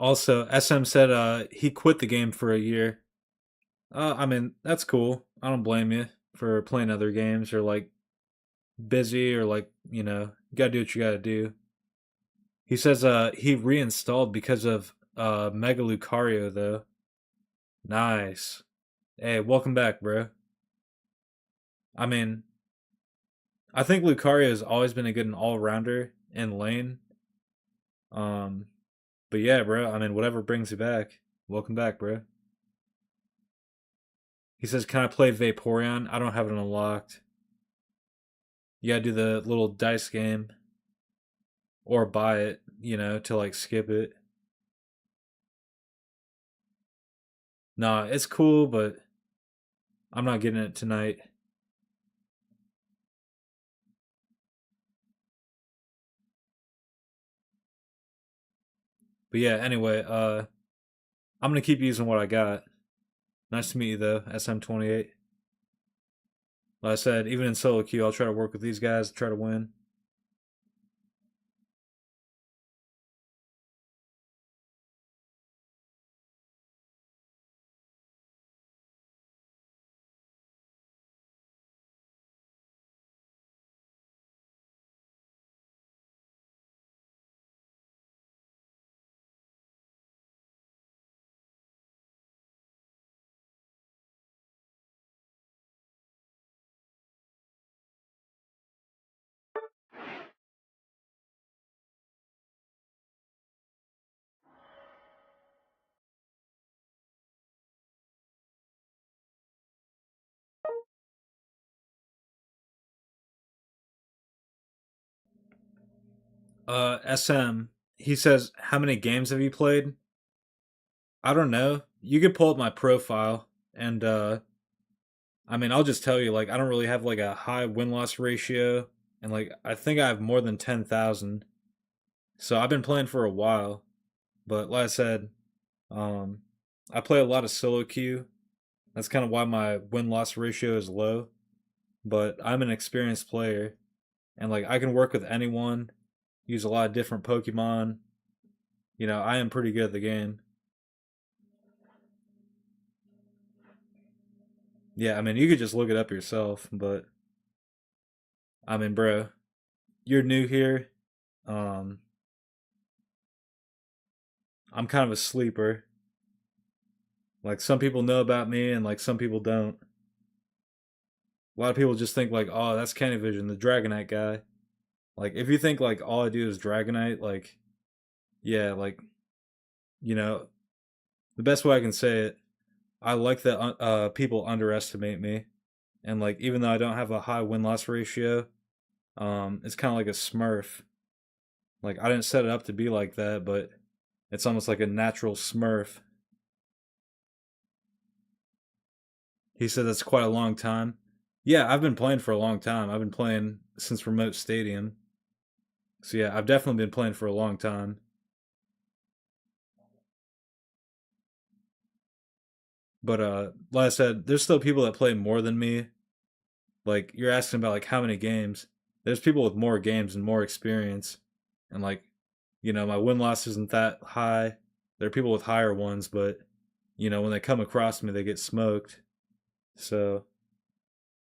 Also, SM said he quit the game for a year. I mean, that's cool. I don't blame you for playing other games or like busy or like, you gotta do what you gotta do. He says he reinstalled because of Mega Lucario though. Nice. Hey, welcome back, bro. I mean, I think Lucario has always been a good all rounder in lane. Um, but yeah, bro. I mean, whatever brings you back. Welcome back, bro. He says, "Can I play Vaporeon? I don't have it unlocked. You gotta do the little dice game, or buy it, to like skip it." Nah, it's cool, but I'm not getting it tonight. But yeah, anyway, I'm gonna keep using what I got. Nice to meet you though, SM28. Like I said, even in solo queue, I'll try to work with these guys, try to win. SM, he says, how many games have you played? I don't know. You could pull up my profile, and I mean, I'll just tell you, like, I don't really have like a high win loss ratio, and like, I think I have more than 10,000. So I've been playing for a while, but like I said, um, I play a lot of solo queue, That's kind of why my win-loss ratio is low. But I'm an experienced player, and like I can work with anyone, use a lot of different Pokemon. You know, I am pretty good at the game. Yeah, I mean, you could just look it up yourself, but I mean, bro, you're new here. Um, I'm kind of a sleeper. Like some people know about me, and like some people don't. A lot of people just think like, oh, that's Kenny Vision, the Dragonite guy. Like, if you think like all I do is Dragonite, like, yeah, like, you know, the best way I can say it, I like that people underestimate me, and like even though I don't have a high win loss ratio, it's kind of like a Smurf. Like I didn't set it up to be like that, but it's almost like a natural Smurf. He said that's quite a long time. Yeah, I've been playing for a long time. I've been playing since Remote Stadium. So yeah, I've definitely been playing for a long time. But like I said, there's still people that play more than me. Like you're asking about like how many games. There's people with more games and more experience. And like, you know, my win loss isn't that high. There are people with higher ones, but you know, when they come across me, they get smoked. So,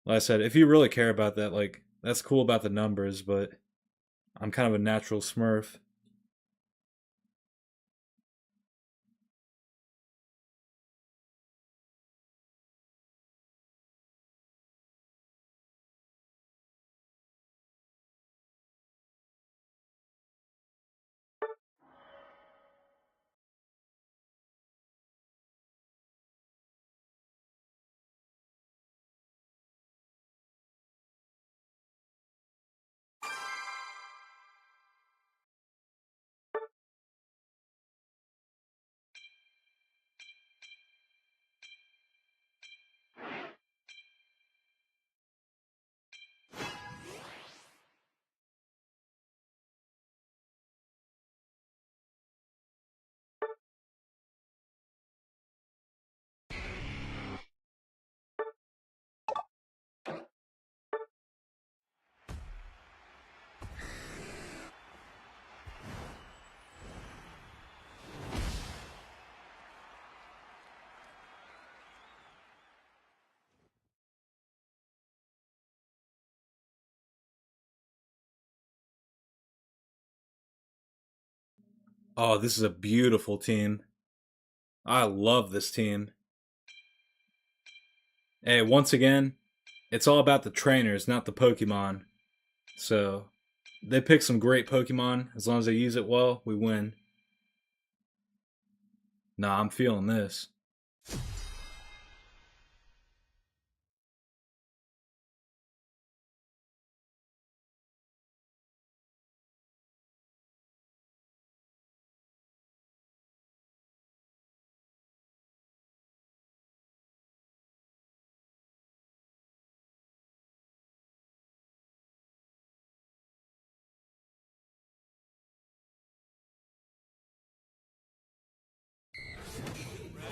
like I said, if you really care about that, like that's cool about the numbers, but I'm kind of a natural Smurf. Oh, this is a beautiful team. I love this team. Hey, once again, it's all about the trainers, not the Pokemon. So, they pick some great Pokemon. As long as they use it well, we win. Nah, I'm feeling this.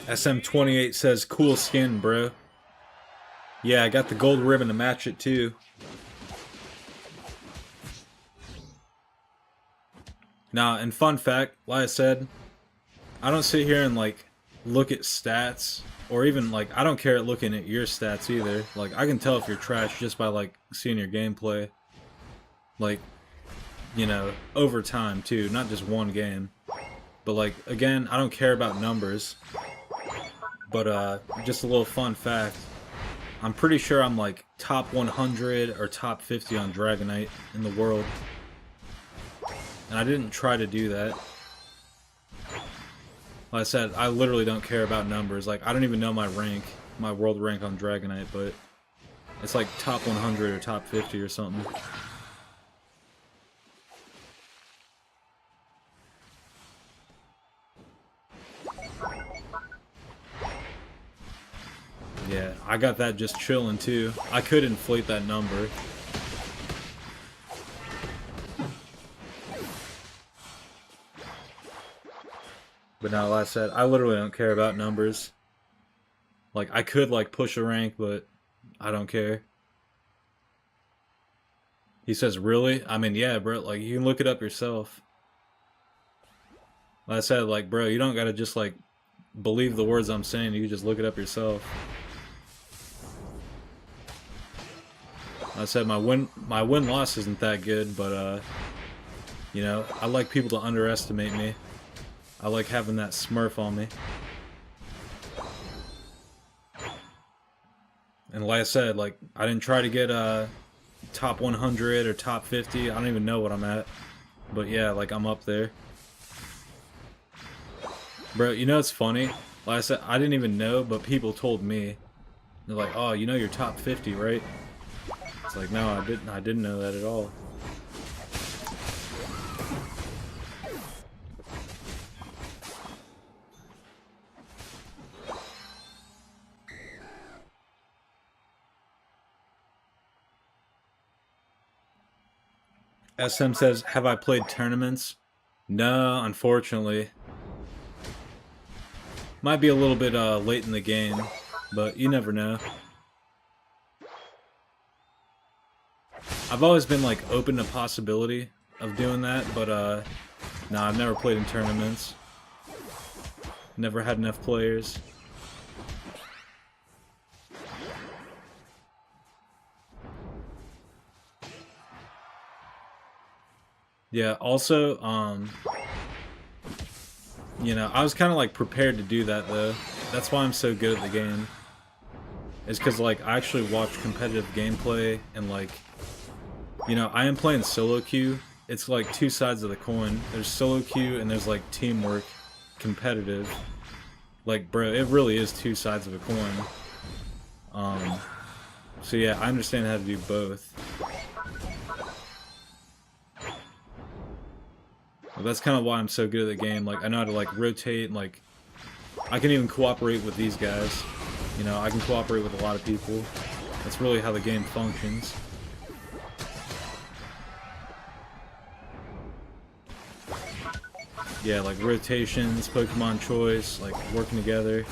SM28 says, cool skin, bro. Yeah, I got the gold ribbon to match it too. Now, and fun fact, like I said, I don't sit here and like look at stats or even like I don't care at looking at your stats either. Like I can tell if you're trash just by like seeing your gameplay. Like, you know, over time too, not just one game. But like again, I don't care about numbers. But just a little fun fact. I'm pretty sure I'm like top 100 or top 50 on Dragonite in the world. And I didn't try to do that. Like I said, I literally don't care about numbers. Like, I don't even know my rank, my world rank on Dragonite, but it's like top 100 or top 50 or something. Yeah, I got that just chilling too. I could inflate that number. But now, like I said, I literally don't care about numbers. Like, I could, like, push a rank, but I don't care. He says, really? I mean, yeah, bro, like, you can look it up yourself. Like I said, like, bro, you don't gotta just, like, believe the words I'm saying. You can just look it up yourself. Like I said, my win-loss isn't that good, but, you know, I like people to underestimate me. I like having that smurf on me. And like I said, like, I didn't try to get top 100 or top 50. I don't even know what I'm at. But yeah, like, I'm up there. Bro, you know what's funny? Like I said, I didn't even know, but people told me. They're like, oh, you know you're top 50, right? It's like, no, I didn't know that at all. SM says, have I played tournaments? No, unfortunately. Might be a little bit late in the game, but you never know. I've always been like open to possibility of doing that, but no, I've never played in tournaments. Never had enough players. Yeah, also, you know, I was kind of like prepared to do that though. That's why I'm so good at the game. It's because like I actually watch competitive gameplay and like, you know, I am playing solo queue. It's like two sides of the coin. There's solo queue and there's like teamwork, competitive. Like, bro, it really is two sides of a coin. So yeah, I understand how to do both. But that's kind of why I'm so good at the game. Like, I know how to like rotate and like, I can even cooperate with these guys. You know, I can cooperate with a lot of people. That's really how the game functions. Yeah, like rotations, Pokemon choice, like working together.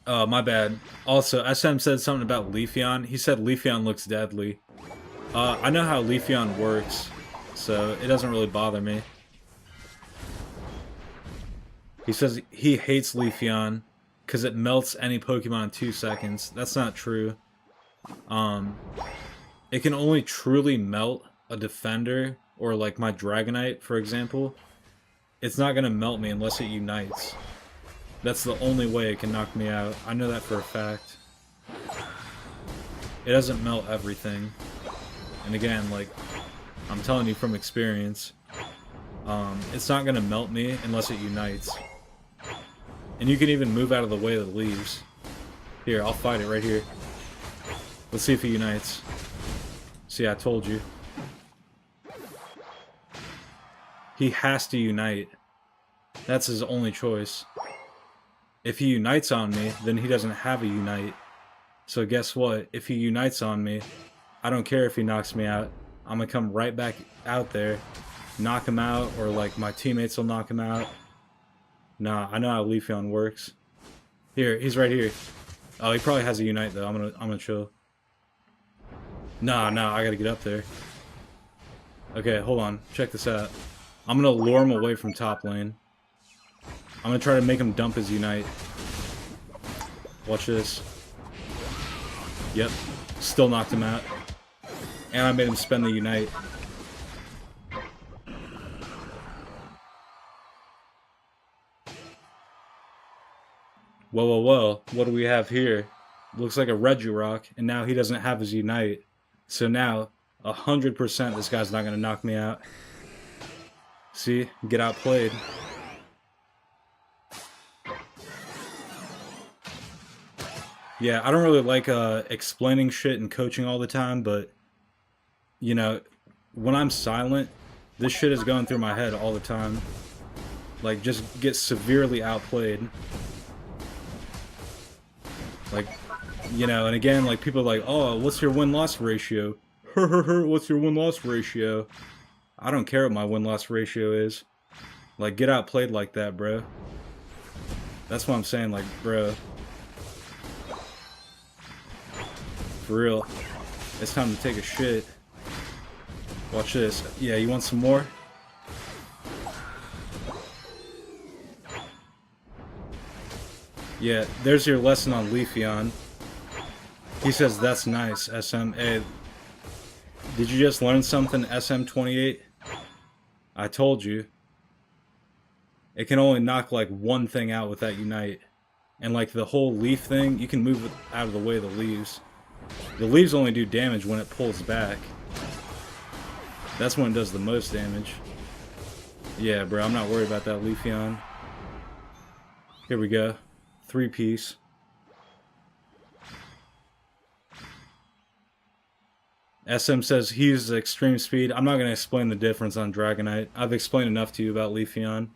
Oh, my bad. Also, SM said something about Leafeon. He said Leafeon looks deadly. I know how Leafeon works, so it doesn't really bother me. He says he hates Leafeon because it melts any Pokemon in 2 seconds. That's not true. It can only truly melt a defender, or like my Dragonite, for example. It's not going to melt me unless it unites. That's the only way it can knock me out. I know that for a fact. It doesn't melt everything. And again, like, I'm telling you from experience, it's not going to melt me unless it unites. And you can even move out of the way of the leaves. Here, I'll fight it right here. Let's see if it unites. See, I told you. He has to unite. That's his only choice. If he unites on me, then he doesn't have a unite. So guess what? If he unites on me, I don't care if he knocks me out. I'm gonna come right back out there, knock him out, or like my teammates will knock him out. Nah, I know how Leafeon works. Here, he's right here. Oh, he probably has a unite though. I'm gonna chill. Nah, I gotta get up there. Okay, hold on. Check this out. I'm gonna lure him away from top lane. I'm gonna try to make him dump his unite. Watch this. Yep. Still knocked him out. And I made him spend the unite. Whoa. What do we have here? Looks like a Regirock, and now he doesn't have his unite. So now, 100% this guy's not gonna knock me out. See? Get outplayed. Yeah, I don't really like explaining shit and coaching all the time, but, you know, when I'm silent, This shit is going through my head all the time. Like, just get severely outplayed. Like, you know, and again, like, people are like, oh, what's your win-loss ratio? What's your win-loss ratio? I don't care what my win-loss ratio is. Like, get outplayed like that, bro. That's what I'm saying, like, bro. For real. It's time to take a shit. Watch this. Yeah, you want some more? Yeah, there's your lesson on Leafeon. He says, that's nice, SM. Hey, did you just learn something, SM28? I told you. It can only knock, like, one thing out with that Unite. And, like, the whole leaf thing, you can move it out of the way of the leaves. The leaves only do damage when it pulls back. That's when it does the most damage. Yeah, bro, I'm not worried about that Leafeon. Here we go. 3-piece. SM says he uses extreme speed. I'm not going to explain the difference on Dragonite. I've explained enough to you about Leafeon.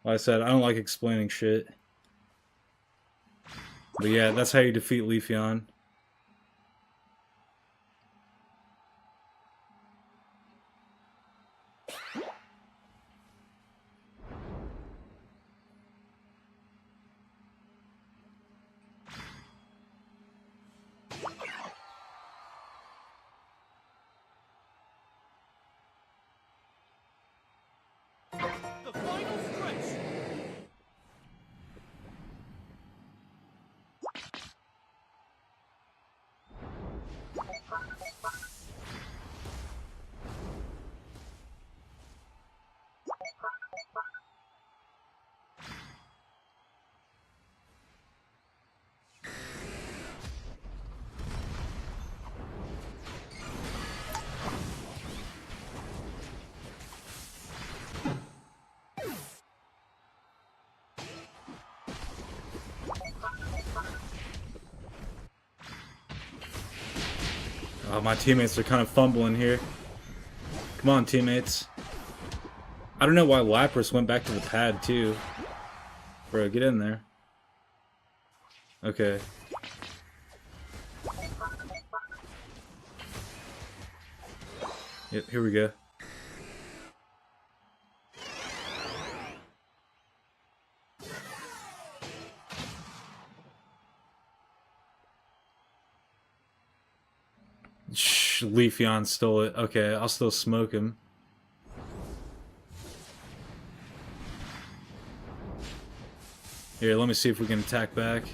Like I said, I don't like explaining shit. But yeah, that's how you defeat Leafeon. The final stretch. Oh, my teammates are kind of fumbling here. Come on, teammates. I don't know why Lapras went back to the pad, too. Bro, get in there. Okay. Yep, here we go. Shh, Leafeon stole it. Okay, I'll still smoke him. Here, let me see if we can attack back.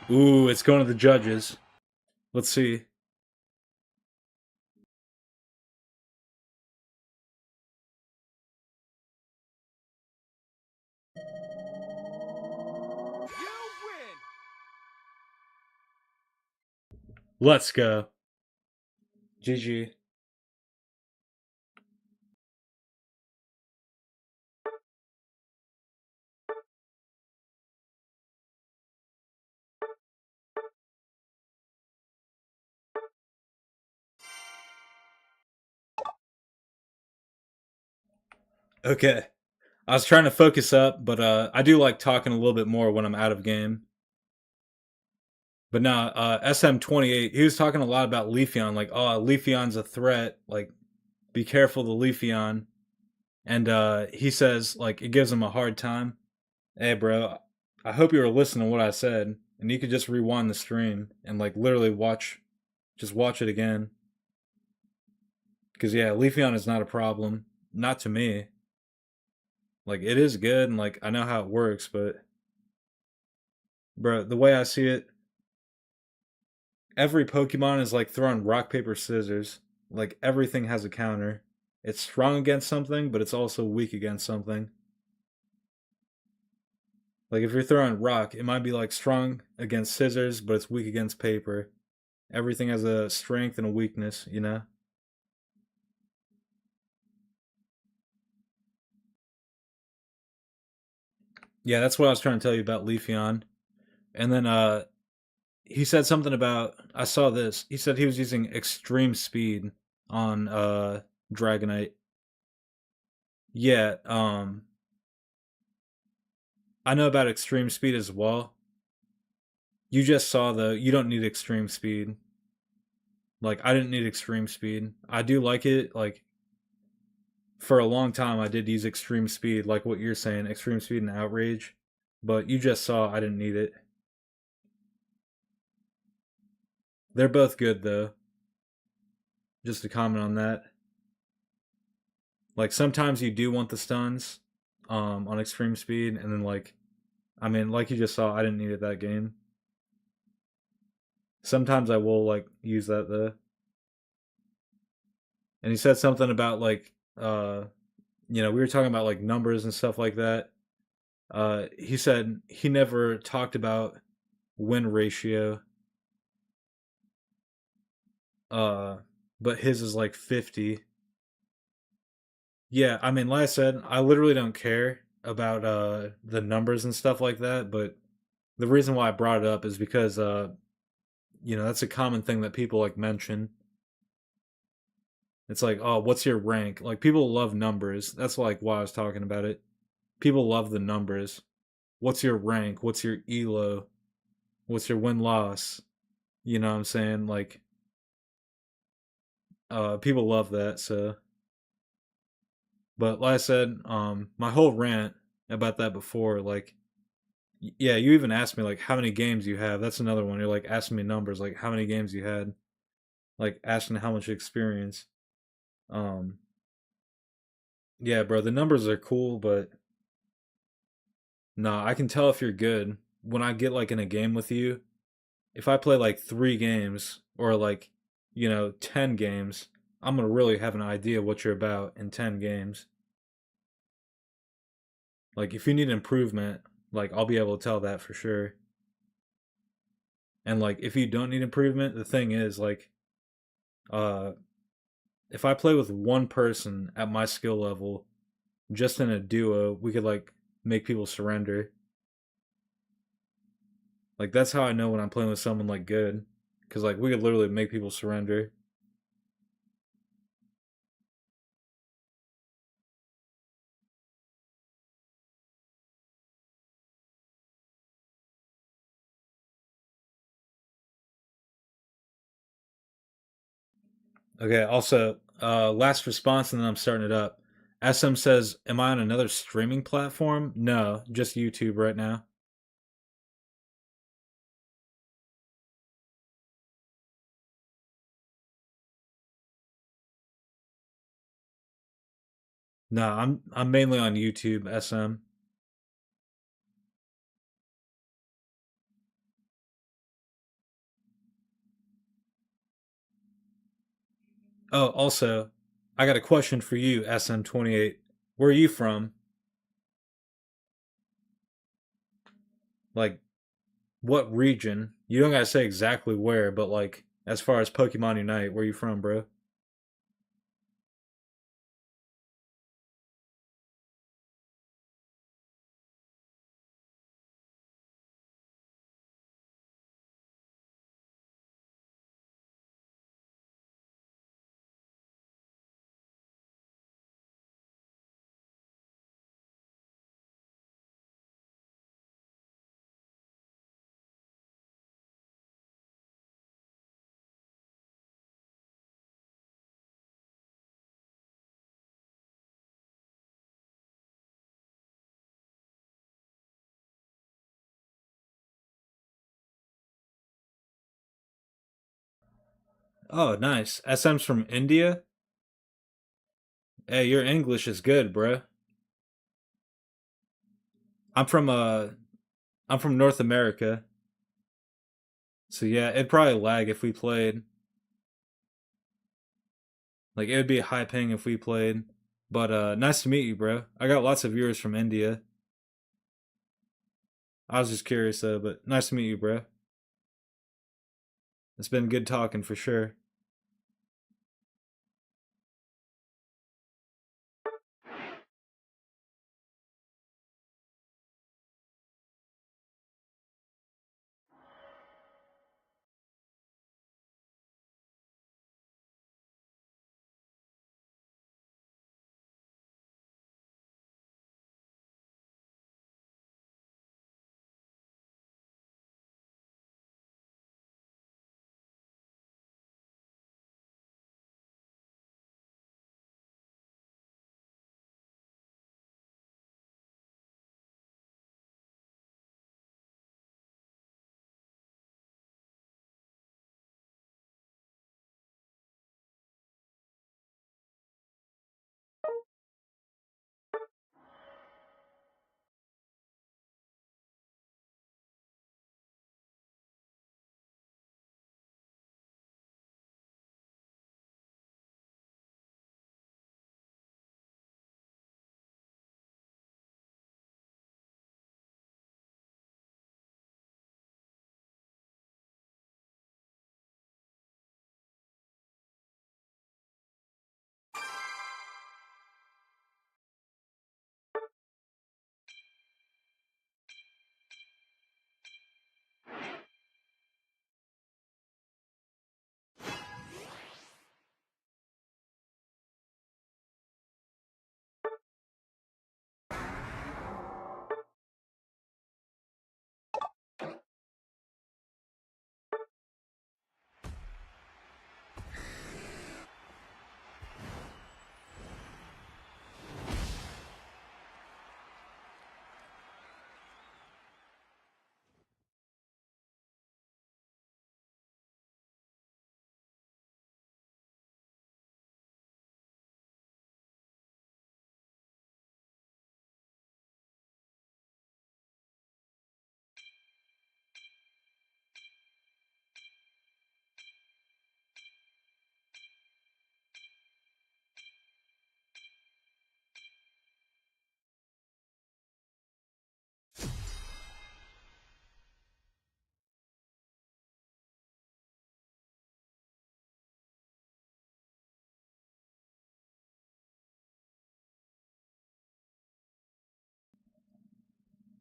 Ooh, it's going to the judges. Let's see. Let's go. GG. Okay. I was trying to focus up, but I do like talking a little bit more when I'm out of game. But nah, SM28, he was talking a lot about Leafeon, like, oh, Leafeon's a threat, like, be careful the Leafeon. And he says, like, it gives him a hard time. Hey, bro, I hope you were listening to what I said, and you could just rewind the stream and, like, literally just watch it again. Because, yeah, Leafeon is not a problem. Not to me. Like it is good, and like I know how it works, but bro, the way I see it, every Pokemon is like throwing rock paper scissors. Like everything has a counter. It's strong against something, but it's also weak against something. Like if you're throwing rock, it might be like strong against scissors, but it's weak against paper. Everything has a strength and a weakness, you know? Yeah, that's what I was trying to tell you about Leafeon. And then he said something about I saw this. He said he was using extreme speed on Dragonite. Yeah, I know about extreme speed as well. You just saw though, you don't need extreme speed. Like I didn't need extreme speed. I do like it. Like for a long time, I did use extreme speed, like what you're saying, extreme speed and outrage. But you just saw I didn't need it. They're both good though. Just to comment on that. Like sometimes you do want the stuns, on extreme speed, and then like I mean, like you just saw, I didn't need it that game. Sometimes I will like use that though. And he said something about like we were talking about like numbers and stuff like that. He said he never talked about win ratio. Uh but his is like 50. Yeah, I mean, like I said, I literally don't care about the numbers and stuff like that, but the reason why I brought it up is because that's a common thing that people like mention. It's like, oh, what's your rank? Like people love numbers. That's like why I was talking about it. People love the numbers. What's your rank? What's your elo? What's your win loss? You know what I'm saying? Like people love that, so but like I said, my whole rant about that before, like yeah, you even asked me like how many games you have. That's another one. You're like asking me numbers, like how many games you had, like asking how much experience. Um, yeah, bro, the numbers are cool, but no, I can tell if you're good when I get like in a game with you. If I play like 3 games or like 10 games, I'm gonna really have an idea what you're about in 10 games. Like if you need improvement, like I'll be able to tell that for sure. And like if you don't need improvement, the thing is like uh if I play with one person at my skill level, just in a duo, we could like make people surrender. Like that's how I know when I'm playing with someone like good, because like we could literally make people surrender. Okay. Also, last response, and then I'm starting it up. SM says, "Am I on another streaming platform?" No, just YouTube right now. No, I'm mainly on YouTube. SM. Oh, also, I got a question for you, SM28. Where are you from? Like, what region? You don't gotta say exactly where, but like, as far as Pokemon Unite, where you from, bro? Oh, nice. SM's from India? Hey, your English is good, bro. I'm from I'm from North America. So yeah, it'd probably lag if we played. Like it would be high ping if we played. But nice to meet you, bro. I got lots of viewers from India. I was just curious though, but nice to meet you, bro. It's been good talking for sure.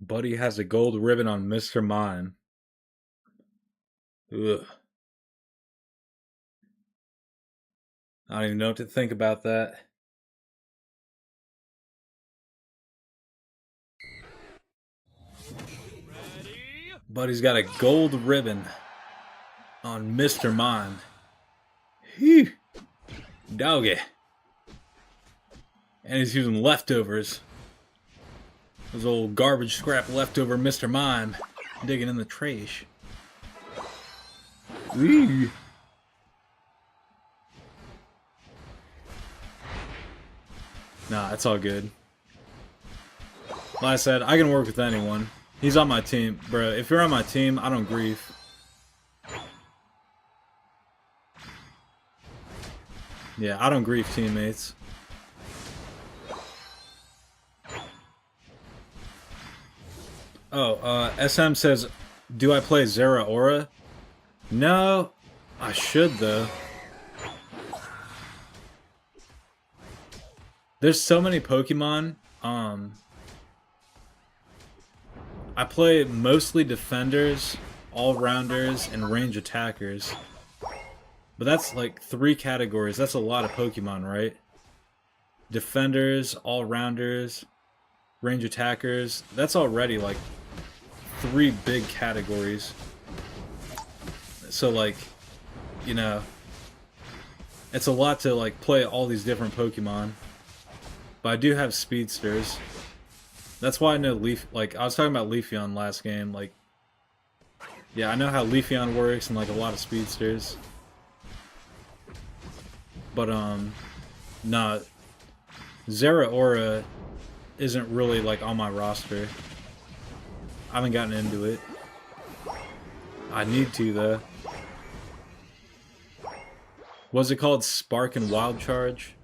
Buddy has a gold ribbon on Mr. Mime. Ugh. I don't even know what to think about that. Ready? Buddy's got a gold ribbon on Mr. Mime. Phew. Doggy. And he's using leftovers. Those old garbage scrap leftover Mr. Mime digging in the trash. Wee. Nah, it's all good. Like I said, I can work with anyone. He's on my team. Bro, if you're on my team, I don't grief. Yeah, I don't grief teammates. Oh, SM says, do I play Zera Aura? No, I should though. There's so many Pokemon. I play mostly defenders, all-rounders, and range attackers. But that's like 3 categories. That's a lot of Pokemon, right? Defenders, all-rounders, range attackers. That's already like 3 big categories. So like, you know, it's a lot to like play all these different Pokemon. But I do have speedsters. That's why I know Leaf. Like I was talking about Leafeon last game. Like, yeah, I know how Leafeon works and like a lot of speedsters. But nah, Zera Aura isn't really like on my roster. I haven't gotten into it. I need to though. Was it called Spark and Wild Charge?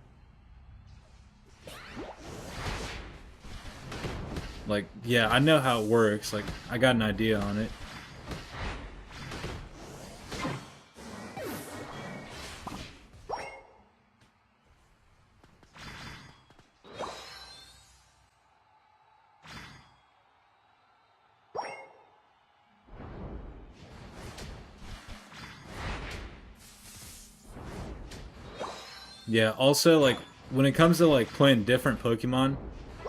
Like, yeah, I know how it works. Like, I got an idea on it. Yeah, also, like, when it comes to, like, playing different Pokemon,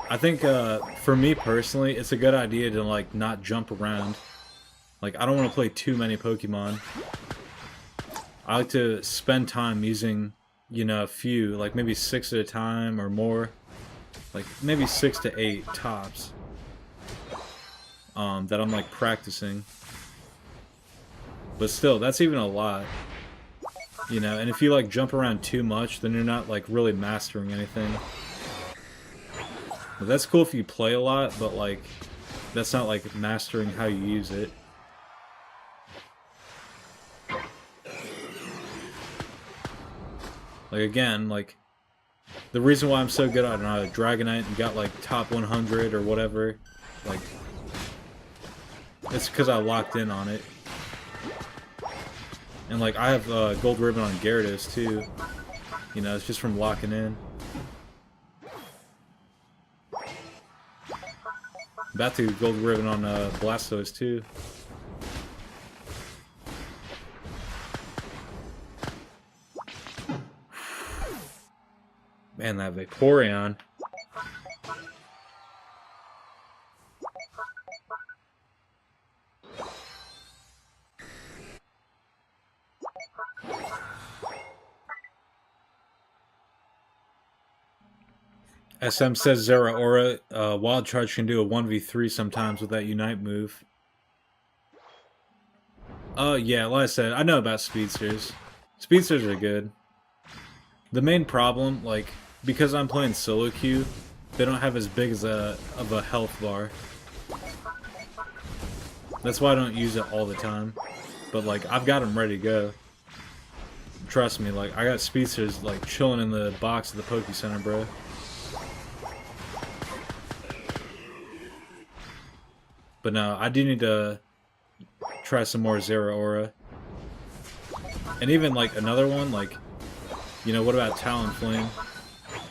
I think, for me personally, it's a good idea to, like, not jump around. Like, I don't want to play too many Pokemon. I like to spend time using, you know, a few, like, maybe 6 at a time or more. Like, maybe 6 to 8 tops. That I'm, like, practicing. But still, that's even a lot. You know, and if you, like, jump around too much, then you're not, like, really mastering anything. But that's cool if you play a lot, but, like, that's not, like, mastering how you use it. Like, again, like, the reason why I'm so good at Dragonite and got, like, top 100 or whatever, like, it's because I locked in on it. And, like, I have gold ribbon on Gyarados, too. You know, it's just from locking in. About to gold ribbon on Blastoise, too. Man, that Vaporeon. SM says Zeraora, Wild Charge can do a 1v3 sometimes with that Unite move. Yeah, like I said, I know about Speedsters. Speedsters are good. The main problem, like, because I'm playing solo queue, they don't have as big as of a health bar. That's why I don't use it all the time. But, like, I've got them ready to go. Trust me, like, I got Speedsters, like, chilling in the box at the Poke Center, bro. But no, I do need to try some more Zeraora. And even, like, another one, like, you know, what about Talonflame?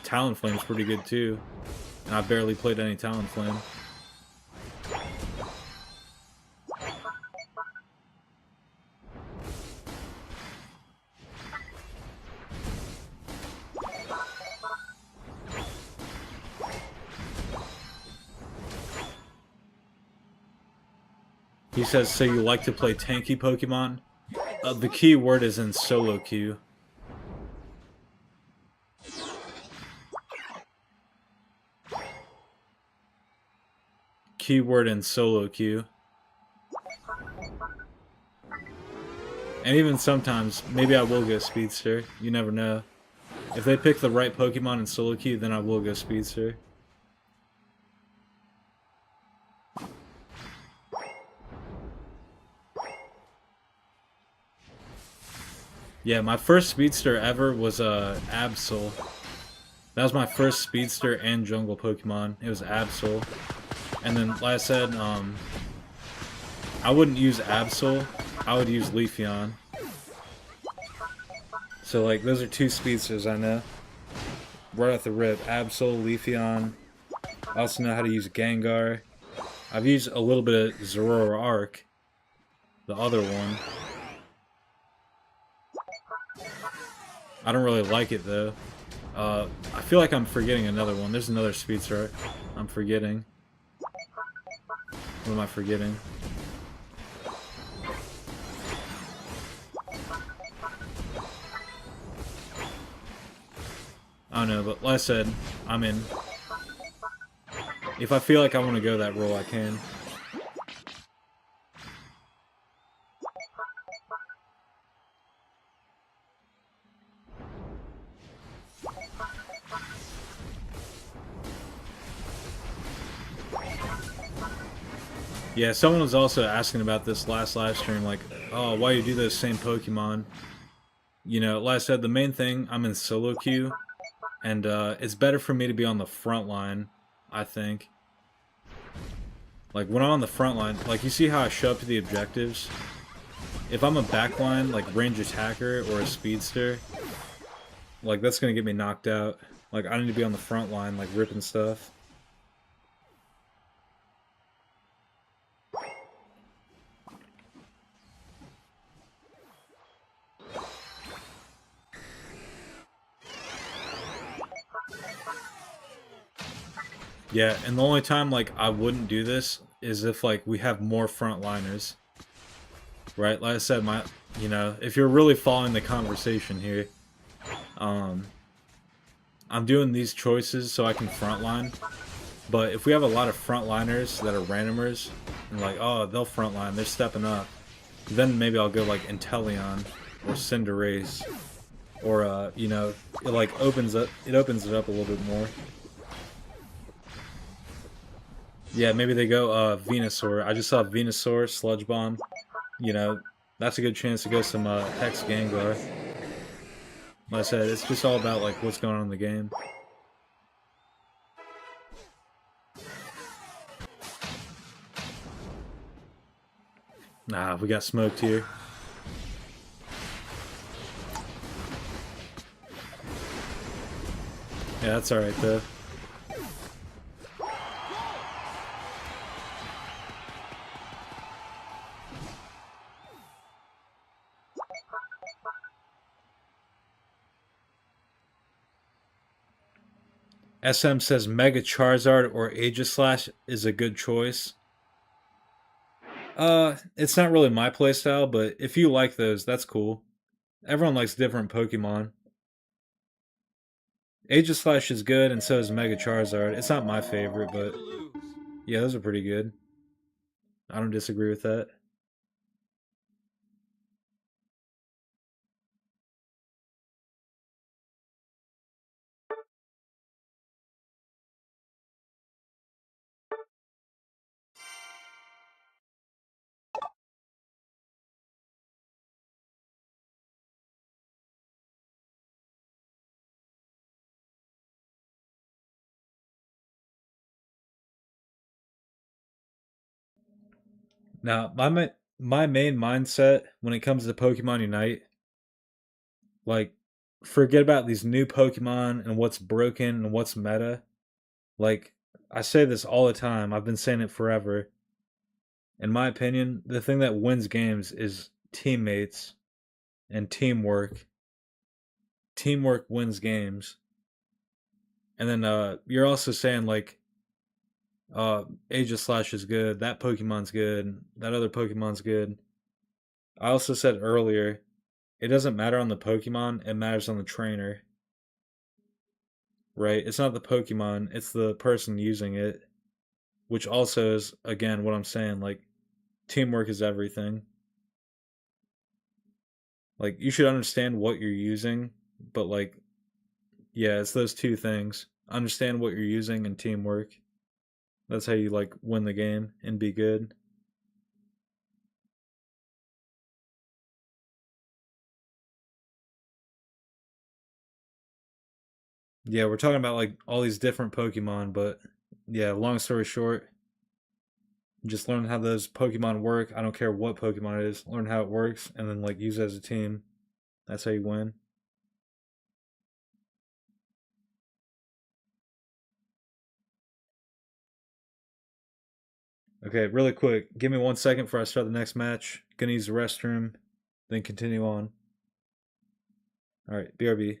Talonflame's pretty good, too. And I barely played any Talonflame. He says, so you like to play tanky Pokemon? The key word is in solo queue. Keyword in solo queue. And even sometimes, maybe I will go Speedster. You never know. If they pick the right Pokemon in solo queue, then I will go Speedster. Yeah, my first Speedster ever was Absol. That was my first Speedster and Jungle Pokemon. It was Absol. And then, like I said, I wouldn't use Absol. I would use Leafeon. So, like, those are two Speedsters I know. Right off the rip. Absol, Leafeon. I also know how to use Gengar. I've used a little bit of Zoroark. The other one. I don't really like it, though. I feel like I'm forgetting another one. There's another Speedster I'm forgetting. What am I forgetting? I don't know, but like I said, I'm in. If I feel like I want to go that role, I can. Yeah, someone was also asking about this last live stream, like, oh, why you do those same Pokemon? You know, like I said, the main thing, I'm in solo queue, and it's better for me to be on the front line, I think. Like, when I'm on the front line, like, you see how I show up to the objectives? If I'm a backline, like, range attacker or a speedster, like, that's gonna get me knocked out. Like, I need to be on the front line, like, ripping stuff. Yeah, and the only time, like, I wouldn't do this is if, like, we have more frontliners. Right? Like I said, you know, if you're really following the conversation here, um, I'm doing these choices so I can frontline. But if we have a lot of frontliners that are randomers, and like, oh, they'll frontline, they're stepping up, then maybe I'll go like Inteleon or Cinderace, or you know, it like opens it up a little bit more. Yeah, maybe they go Venusaur. I just saw Venusaur, Sludge Bomb. You know, that's a good chance to go some Hex Gengar. Like I said, it's just all about like what's going on in the game. Nah, we got smoked here. Yeah, that's alright though. SM says Mega Charizard or Aegislash is a good choice. It's not really my playstyle, but if you like those, that's cool. Everyone likes different Pokemon. Aegislash is good, and so is Mega Charizard. It's not my favorite, Prepare but to lose. yeah, those are pretty good. I don't disagree with that. Now, my main mindset when it comes to Pokemon Unite, like, forget about these new Pokemon and what's broken and what's meta. Like, I say this all the time. I've been saying it forever. In my opinion, the thing that wins games is teammates and teamwork. Teamwork wins games. And then you're also saying like Aegislash is good, that Pokemon's good, that other Pokemon's good. I also said earlier, it doesn't matter on the Pokemon, it matters on the trainer. Right? It's not the Pokemon, it's the person using it. Which also is again what I'm saying, like teamwork is everything. Like you should understand what you're using, but like yeah, it's those two things. Understand what you're using and teamwork. That's how you like win the game and be good. Yeah, we're talking about like all these different Pokemon, but yeah, long story short, just learn how those Pokemon work. I don't care what Pokemon it is, learn how it works and then like use it as a team. That's how you win. Okay, really quick. Give me 1 second before I start the next match. Gonna use the restroom, then continue on. Alright, BRB.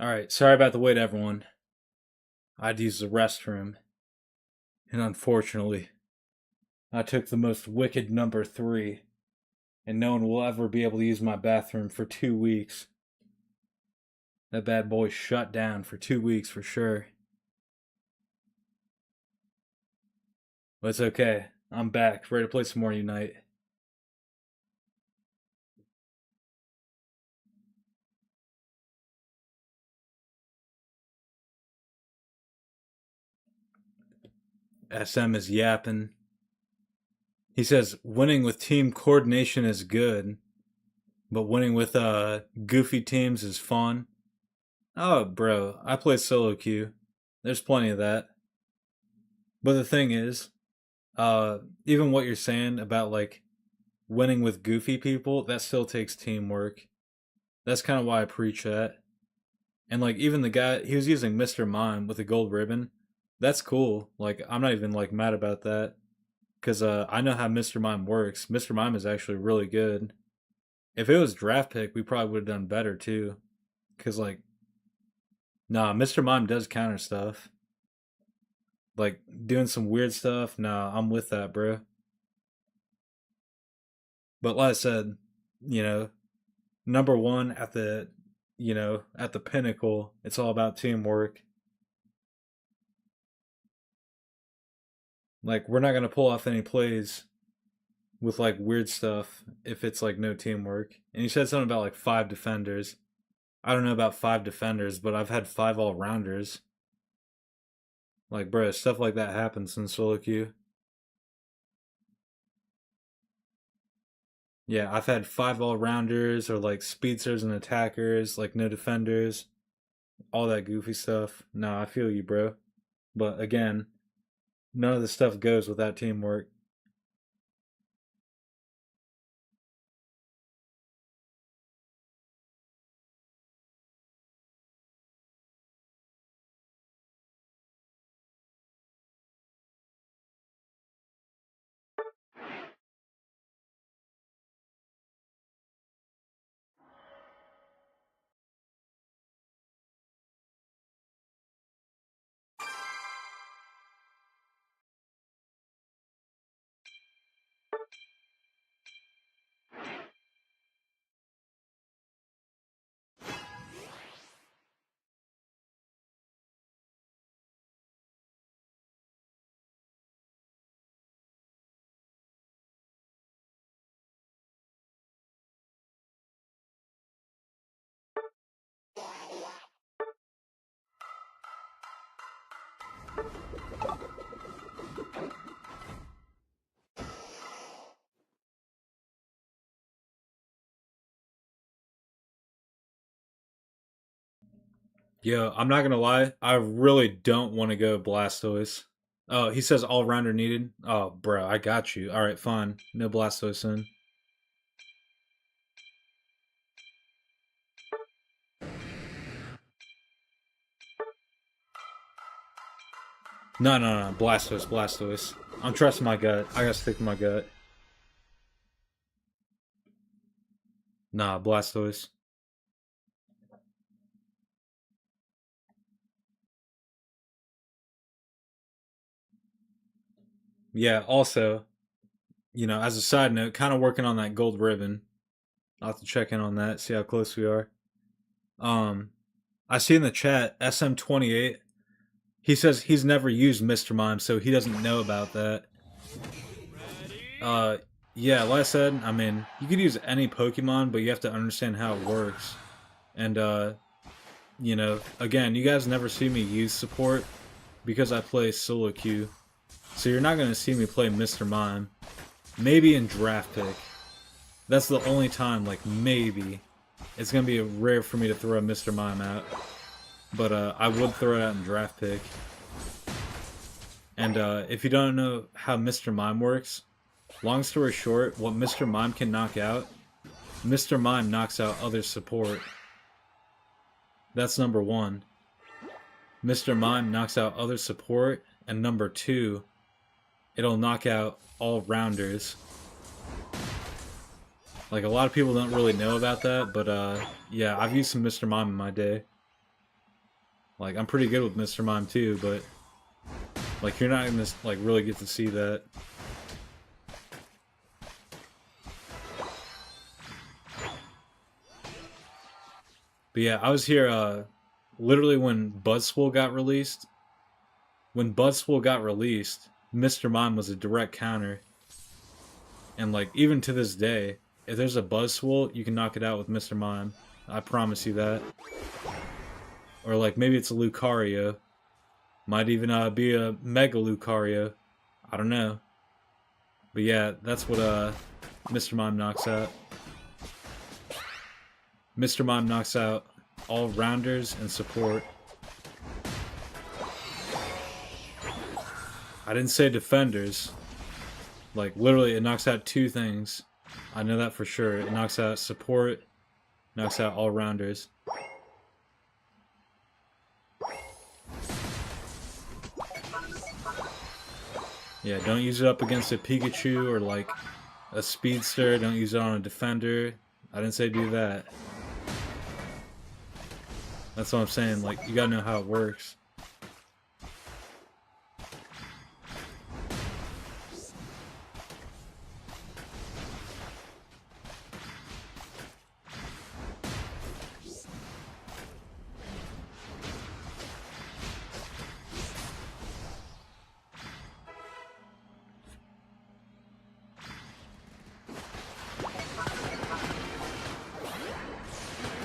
Alright, sorry about the wait, everyone. I had to use the restroom. And unfortunately, I took the most wicked number 3. And no one will ever be able to use my bathroom for 2 weeks. That bad boy shut down for 2 weeks for sure. But it's okay. I'm back, ready to play some more Unite. SM is yapping. He says winning with team coordination is good, but winning with goofy teams is fun. Oh, bro, I play solo queue. There's plenty of that. But the thing is, even what you're saying about like winning with goofy people, that still takes teamwork. That's kind of why I preach that. And like even the guy, he was using Mr. Mime with a gold ribbon. That's cool. Like I'm not even like mad about that because I know how Mr. Mime works. Mr. Mime is actually really good. If it was draft pick, we probably would have done better too. Cause like, nah, Mr. Mime does counter stuff. Like doing some weird stuff. Nah, I'm with that, bro. But like I said, you know, number one at the, at the pinnacle, it's all about teamwork. Like we're not gonna pull off any plays with like weird stuff if it's like no teamwork. And you said something about like 5 defenders. I don't know about 5 defenders, but I've had 5 all-rounders. Like, bro, stuff like that happens in solo queue. Yeah, I've had 5 all-rounders or like speedsters and attackers, like no defenders, all that goofy stuff. Nah, I feel you, bro. But again, none of this stuff goes without teamwork. Yo, I'm not gonna lie, I really don't want to go Blastoise. Oh, he says all rounder needed. Oh, bro, I got you. All right, fine. No Blastoise in. No, no, no, Blastoise, Blastoise. I'm trusting my gut. I gotta stick to my gut. Nah, Blastoise. Yeah, also, as a side note, kind of working on that gold ribbon. I'll have to check in on that, see how close we are. Um, I see in the chat, SM28, he says he's never used Mr. Mime, so he doesn't know about that. Uh, yeah, like I said, I mean, you could use any Pokemon, but you have to understand how it works. And, again, you guys never see me use support because I play solo queue. So you're not going to see me play Mr. Mime. Maybe in draft pick. That's the only time, like, maybe. It's going to be rare for me to throw Mr. Mime out. But I would throw it out in draft pick. And if you don't know how Mr. Mime works, long story short, what Mr. Mime can knock out, Mr. Mime knocks out other support. That's number one. Mr. Mime knocks out other support, and number two, it'll knock out all rounders. Like, a lot of people don't really know about that, but yeah, I've used some Mr. Mime in my day. Like, I'm pretty good with Mr. Mime too, but like you're not gonna like really get to see that. But yeah, I was here literally when Buzzspool got released. When Buzzspool got released, Mr. Mime was a direct counter. And like even to this day, if there's a Buzzspool, you can knock it out with Mr. Mime. I promise you that. Or like maybe it's a Lucario. Might even be a Mega Lucario. I don't know. But yeah, that's what Mr. Mime knocks out. Mr. Mime knocks out all rounders and support. I didn't say defenders. Like literally it knocks out two things. I know that for sure. It knocks out support, knocks out all rounders. Yeah, don't use it up against a Pikachu or like a Speedster. Don't use it on a defender. I didn't say do that. That's what I'm saying. Like, you gotta know how it works.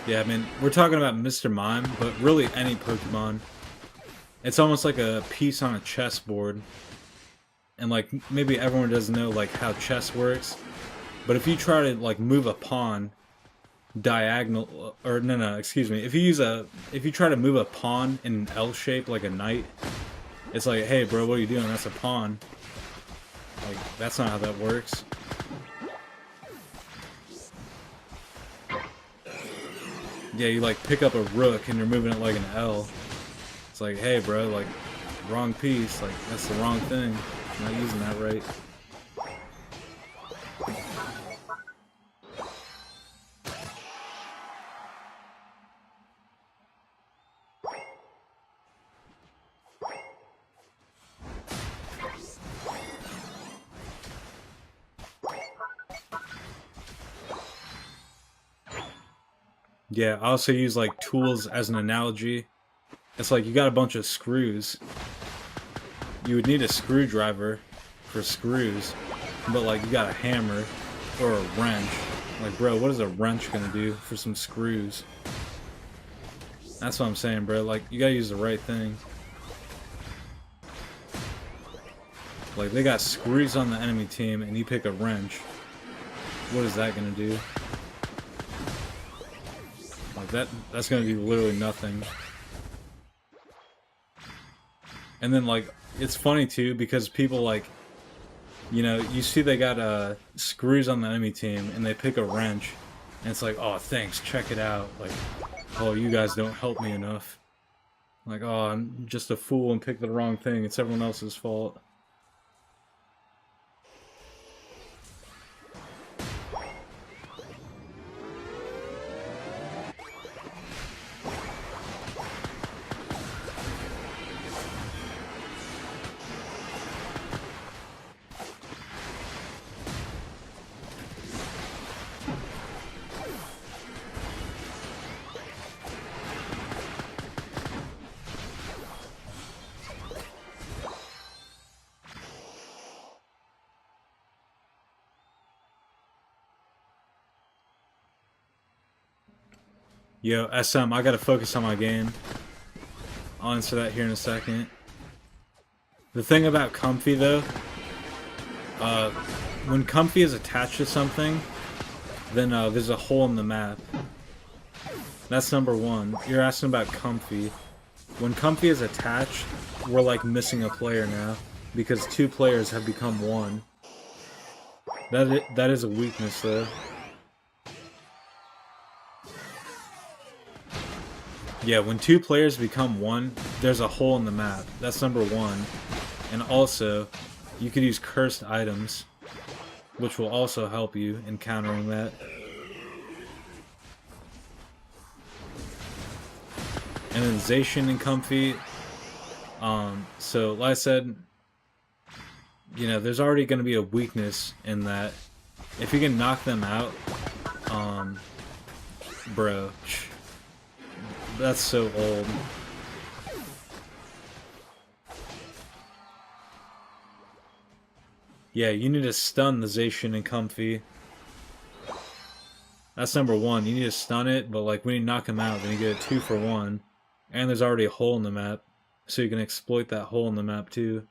Yeah, I mean, we're talking about Mr. Mime, but really any Pokemon. It's almost like a piece on a chessboard. And like, maybe everyone doesn't know like how chess works. But if you try to like move a pawn diagonal, or no, excuse me. If you try to move a pawn in an L shape like a knight, it's like, hey bro, what are you doing? That's a pawn. Like, that's not how that works. Yeah, you like pick up a rook and you're moving it like an L. It's like, hey bro, like, wrong piece, like, that's the wrong thing. I'm not using that right. Yeah, I also use like tools as an analogy. It's like you got a bunch of screws. You would need a screwdriver for screws, but like you got a hammer or a wrench. Like, bro, what is a wrench gonna do for some screws? That's what I'm saying, bro. Like, you gotta use the right thing. Like, they got screws on the enemy team and you pick a wrench. What is that gonna do? Like, that's gonna do literally nothing. And then, like, it's funny too because people, like, you know, you see they got screws on the enemy team and they pick a wrench and it's like, oh, thanks, check it out. Like, oh, you guys don't help me enough. Like, oh, I'm just a fool and picked the wrong thing. It's everyone else's fault. Yo, SM, I gotta focus on my game. I'll answer that here in a second. The thing about Comfy, though, when Comfy is attached to something, then there's a hole in the map. That's number one. You're asking about Comfy. When Comfy is attached, we're like missing a player now, because two players have become one. That is a weakness, though. Yeah, when two players become one, there's a hole in the map. That's number one. And also, you could use cursed items, which will also help you in countering that. and then Zacian and Comfy. So like I said, you know, there's already going to be a weakness in that. If you can knock them out, bro, that's so old. Yeah, you need to stun the Zacian and Comfy. That's number one. You need to stun it, but like when you knock him out, then you get a 2-for-1. And there's already a hole in the map, so you can exploit that hole in the map too.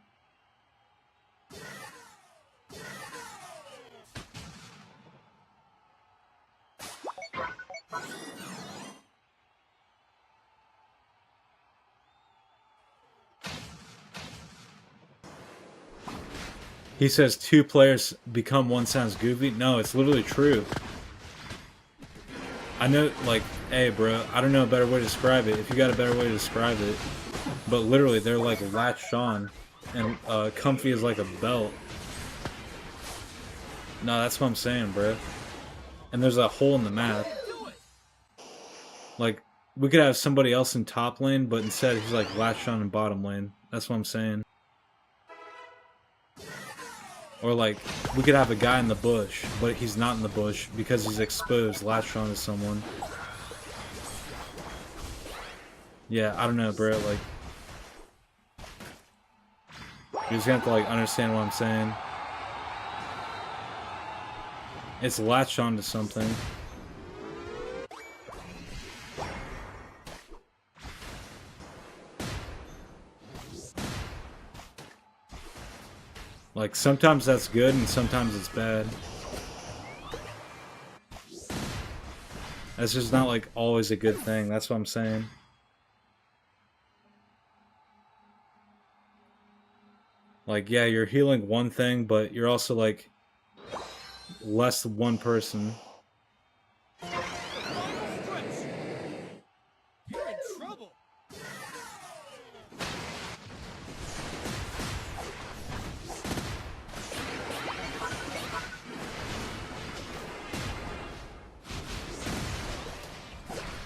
He says 2 players become one sounds goofy. No, it's literally true. I know, like, hey, bro, I don't know a better way to describe it. If you got a better way to describe it. But literally, they're like latched on. And Comfy is like a belt. No, that's what I'm saying, bro. And there's a hole in the map. Like, we could have somebody else in top lane, but instead he's like latched on in bottom lane. That's what I'm saying. Or like, we could have a guy in the bush, but he's not in the bush because he's exposed, latched on to someone. Yeah, I don't know, bro. Like, you just have to like understand what I'm saying. It's latched onto something. Like, sometimes that's good and sometimes it's bad. That's just not like always a good thing. That's what I'm saying. Like, yeah, you're healing one thing, but you're also like less than one person. The final stretch. You're in trouble.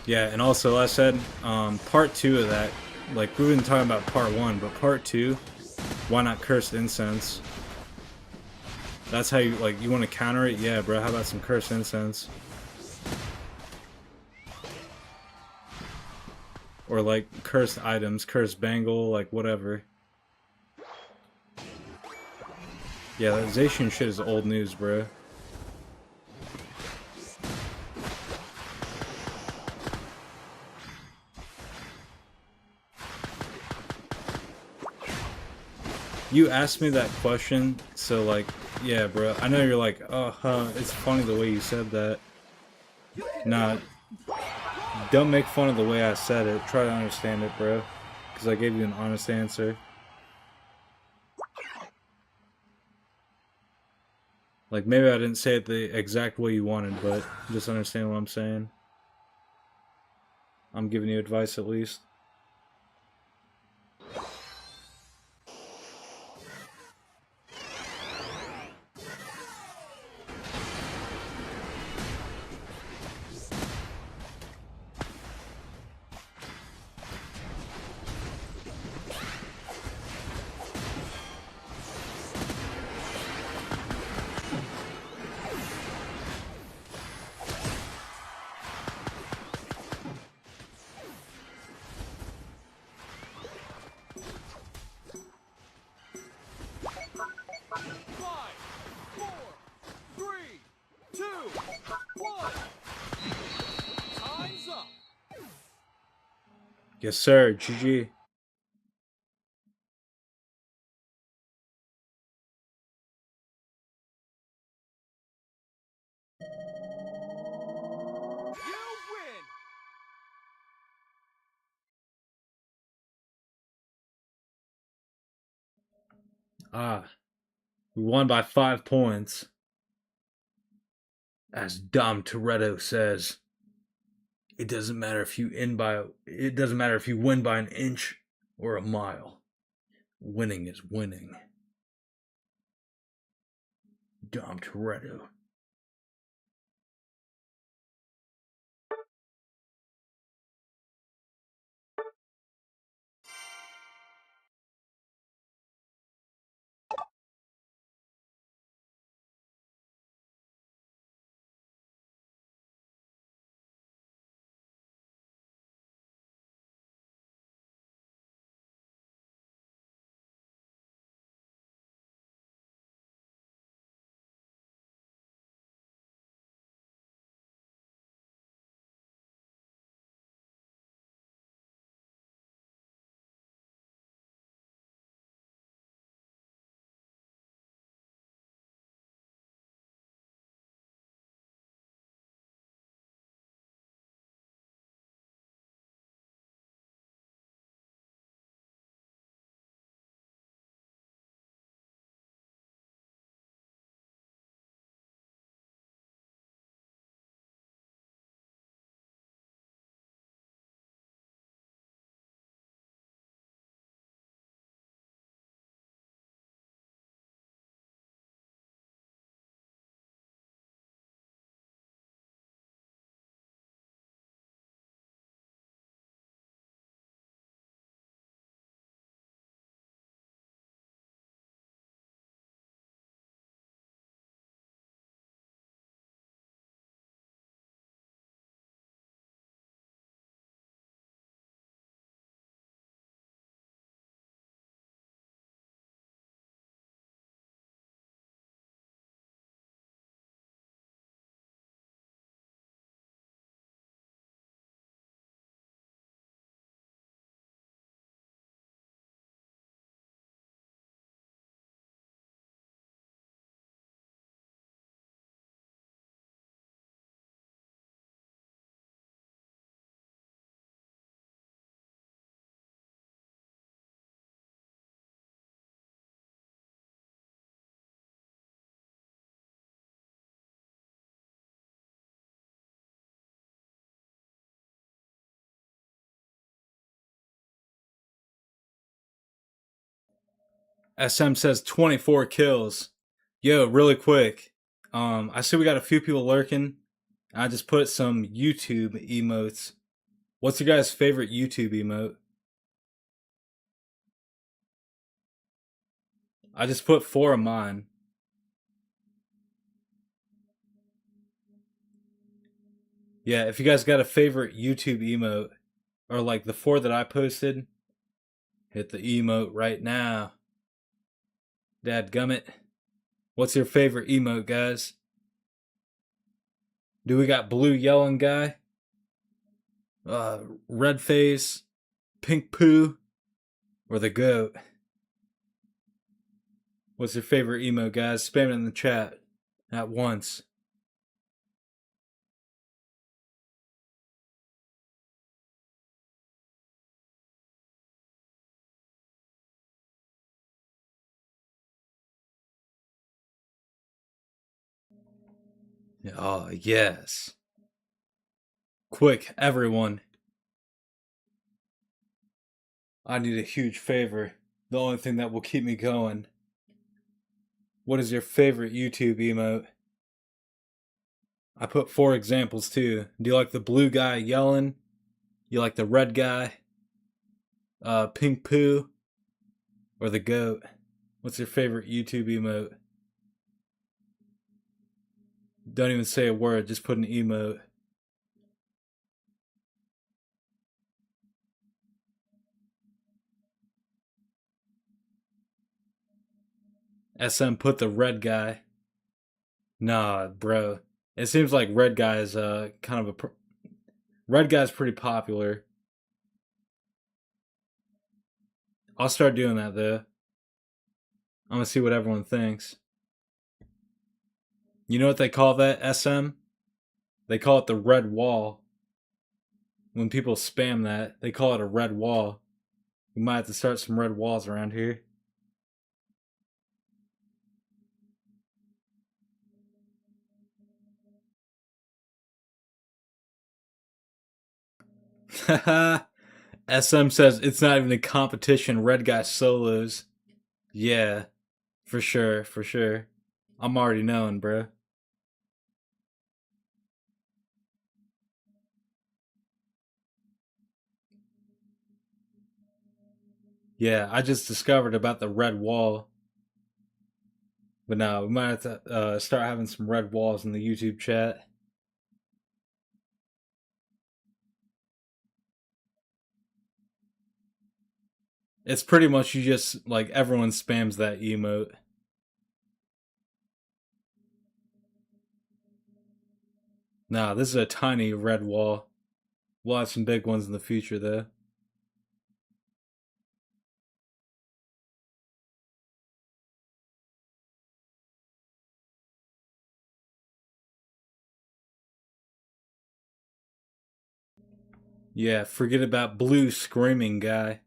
Yeah, and also, like I said, part 2 of that, like, we've been talking about part 1, but part 2, why not Cursed Incense? That's how you, like, you want to counter it? Yeah, bro, how about some Cursed Incense? Or, like, cursed items, cursed bangle, like, whatever. Yeah, that Zacian shit is old news, bro. You asked me that question, so like, yeah, bro. I know you're like, oh, it's funny the way you said that. Nah, don't make fun of the way I said it. Try to understand it, bro. Because I gave you an honest answer. Like, maybe I didn't say it the exact way you wanted, but just understand what I'm saying. I'm giving you advice at least. Five, four, three, two, one. Time's up. Yes, sir. GG. You win. Ah, we won by 5 points. As Dom Toretto says, it doesn't matter if you win by an inch or a mile. Winning is winning. Dom Toretto. SM says 24 kills. Yo, really quick. I see we got a few people lurking. I just put some YouTube emotes. What's your guys' favorite YouTube emote? I just put 4 of mine. Yeah, if you guys got a favorite YouTube emote, or like the 4 that I posted, hit the emote right now. Dadgummit. What's your favorite emote, guys? Do we got blue yelling guy? Red face? Pink poo? Or the goat? What's your favorite emote, guys? Spam it in the chat at once. Oh, yes. Quick, everyone. I need a huge favor. The only thing that will keep me going. What is your favorite YouTube emote? I put 4 examples too. Do you like the blue guy yelling? You like the red guy? Pink poo? Or the goat? What's your favorite YouTube emote? Don't even say a word, just put an emote. SM put the red guy. Nah, bro. It seems like red guy is kind of a red guy's pretty popular. I'll start doing that though. I'm gonna see what everyone thinks. You know what they call that, SM? They call it the red wall. When people spam that, they call it a red wall. We might have to start some red walls around here. Haha. SM says it's not even a competition. Red guy solos. Yeah, for sure, for sure. I'm already knowing, bro. Yeah, I just discovered about the red wall. But no, we might have to start having some red walls in the YouTube chat. It's pretty much you just, like, everyone spams that emote. Nah, this is a tiny red wall. We'll have some big ones in the future, though. Yeah, forget about blue screaming guy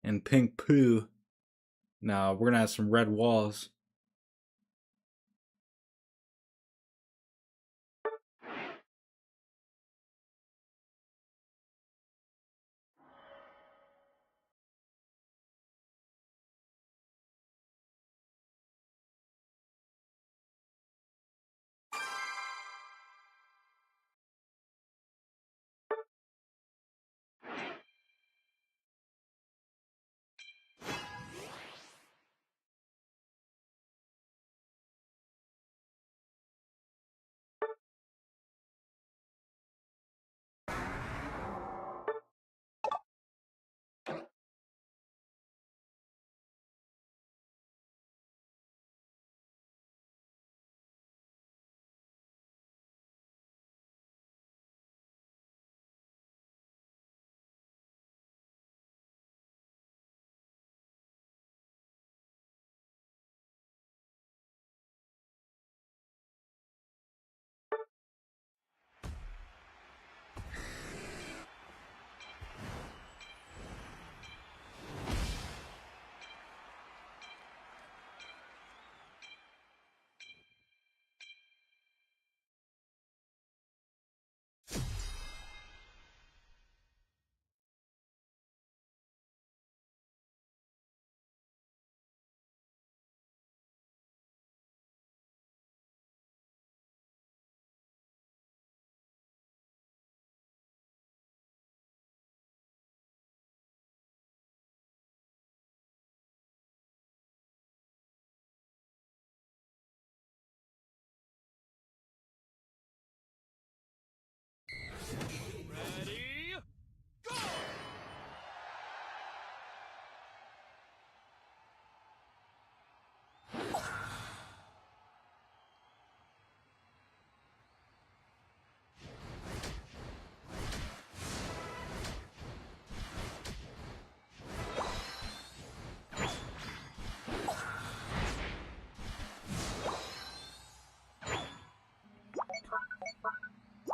and pink poo. Nah, we're gonna have some red walls.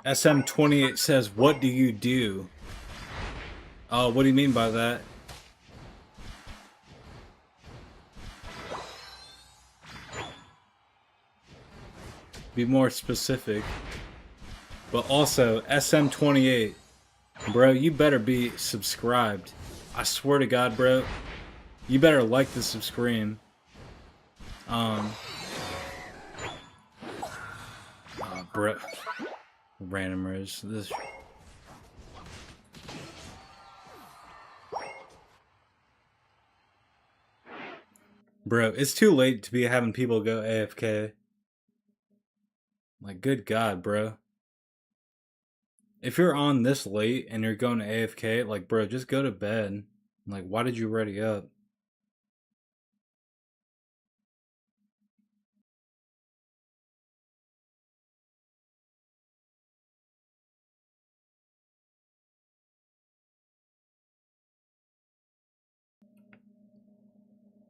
SM28 says, "What do you do?" What do you mean by that? Be more specific. But also, SM28, bro, you better be subscribed. I swear to God, bro, you better like the subscribe. Bro, randomers. This. Bro, it's too late to be having people go AFK. Like, good God, bro. If you're on this late and you're going to AFK, like, bro, just go to bed. Like, why did you ready up?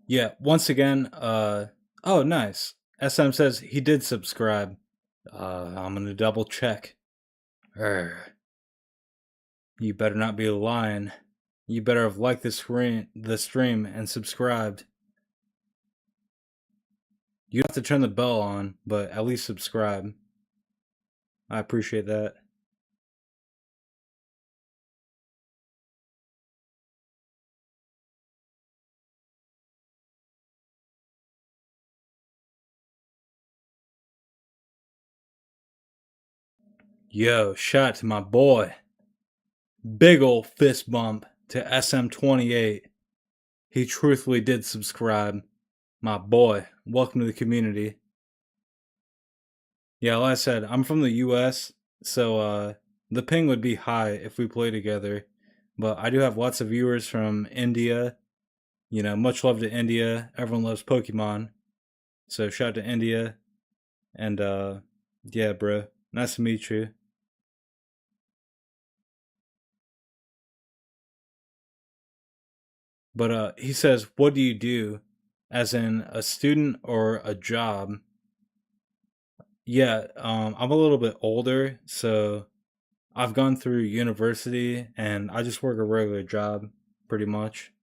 Yeah, once again, oh, nice. SM says he did subscribe. I'm gonna double check. Urgh. You better not be lying. You better have liked the stream and subscribed. You have to turn the bell on, but at least subscribe. I appreciate that. Yo, shout out to my boy. Big ol' fist bump to SM28. He truthfully did subscribe. My boy, welcome to the community. Yeah, like I said, I'm from the US, so the ping would be high if we play together. But I do have lots of viewers from India. You know, much love to India. Everyone loves Pokemon. So shout out to India. And yeah, bro. Nice to meet you. But he says, "What do you do?" As in a student or a job? Yeah, I'm a little bit older, so I've gone through university and I just work a regular job, pretty much.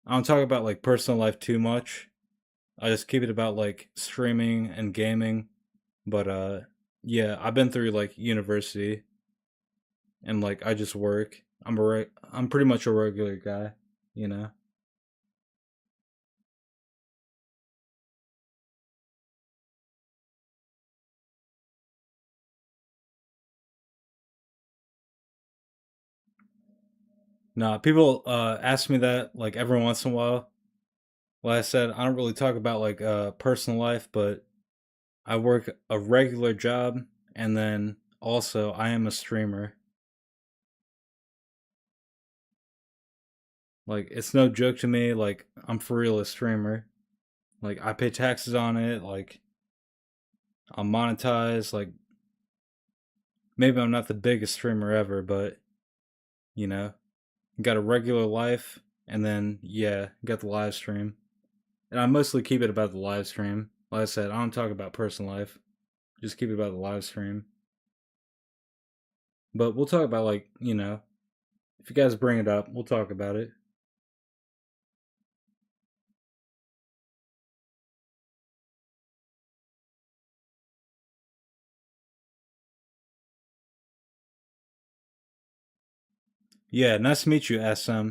I don't talk about like personal life too much. I just keep it about like streaming and gaming. But yeah, I've been through like university and like I just work. I'm pretty much a regular guy, you know. Nah, people ask me that like every once in a while. Like I said, I don't really talk about like personal life, but I work a regular job and then also I am a streamer. Like it's no joke to me, like I'm for real a streamer. Like I pay taxes on it, like I'm monetized, like maybe I'm not the biggest streamer ever, but you know, got a regular life and then yeah, got the live stream. And I mostly keep it about the live stream. Like I said, I don't talk about personal life. Just keep it about the live stream. But we'll talk about like, you know, if you guys bring it up, we'll talk about it. Yeah, nice to meet you, SM.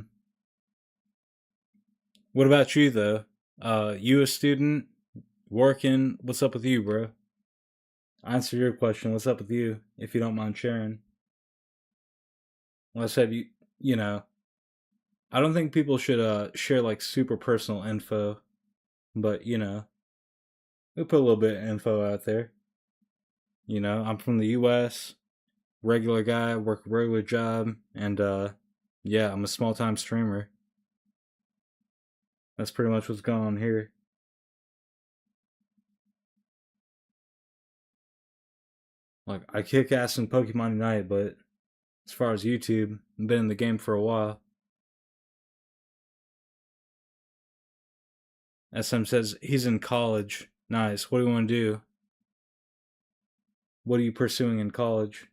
What about you though? You a student working? What's up with you, bro? Answer your question. What's up with you? If you don't mind sharing. Like I said, you know, I don't think people should share like super personal info, but you know, we put a little bit of info out there. You know, I'm from the U.S. Regular guy, work a regular job, and yeah, I'm a small time streamer. That's pretty much what's going on here. Like I kick ass in Pokemon Unite, but as far as YouTube, I've been in the game for a while. SM says he's in college. Nice. What do you want to do? What are you pursuing in college?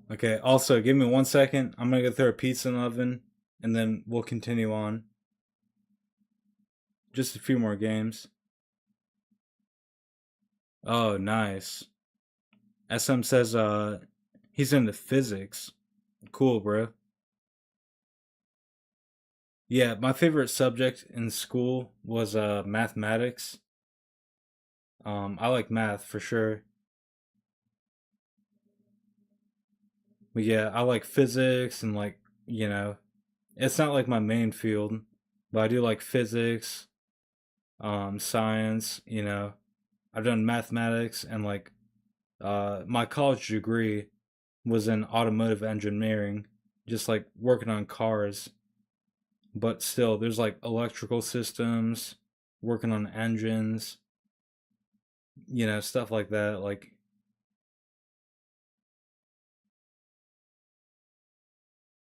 Okay, also, give me 1 second. I'm gonna go throw a pizza in the oven, and then we'll continue on. Just a few more games. Oh, nice. SM says he's into physics. Cool, bro. Yeah, my favorite subject in school was mathematics. I like math for sure. But yeah, I like physics and like, you know, it's not like my main field, but I do like physics, science, you know. I've done mathematics and like my college degree was in automotive engineering, just like working on cars. But still, there's like electrical systems, working on engines, stuff like that. Like,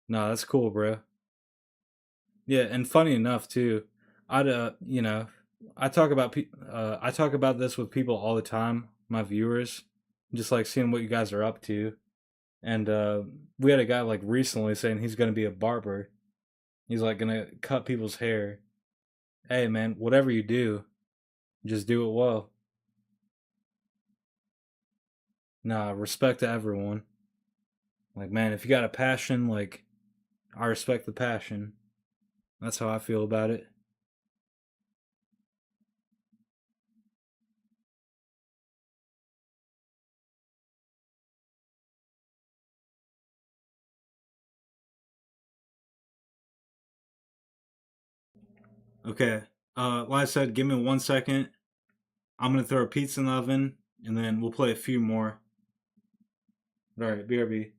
no, that's cool, bro. Yeah, and funny enough too, I talk about I talk about this with people all the time, my viewers, just like seeing what you guys are up to. And we had a guy like recently saying he's gonna be a barber. He's like gonna cut people's hair. Hey man, whatever you do, just do it well. Nah, respect to everyone. Like man, if you got a passion, like I respect the passion. That's how I feel about it. Okay. Like I said, give me 1 second. I'm gonna throw a pizza in the oven, and then we'll play a few more. All right, BRB.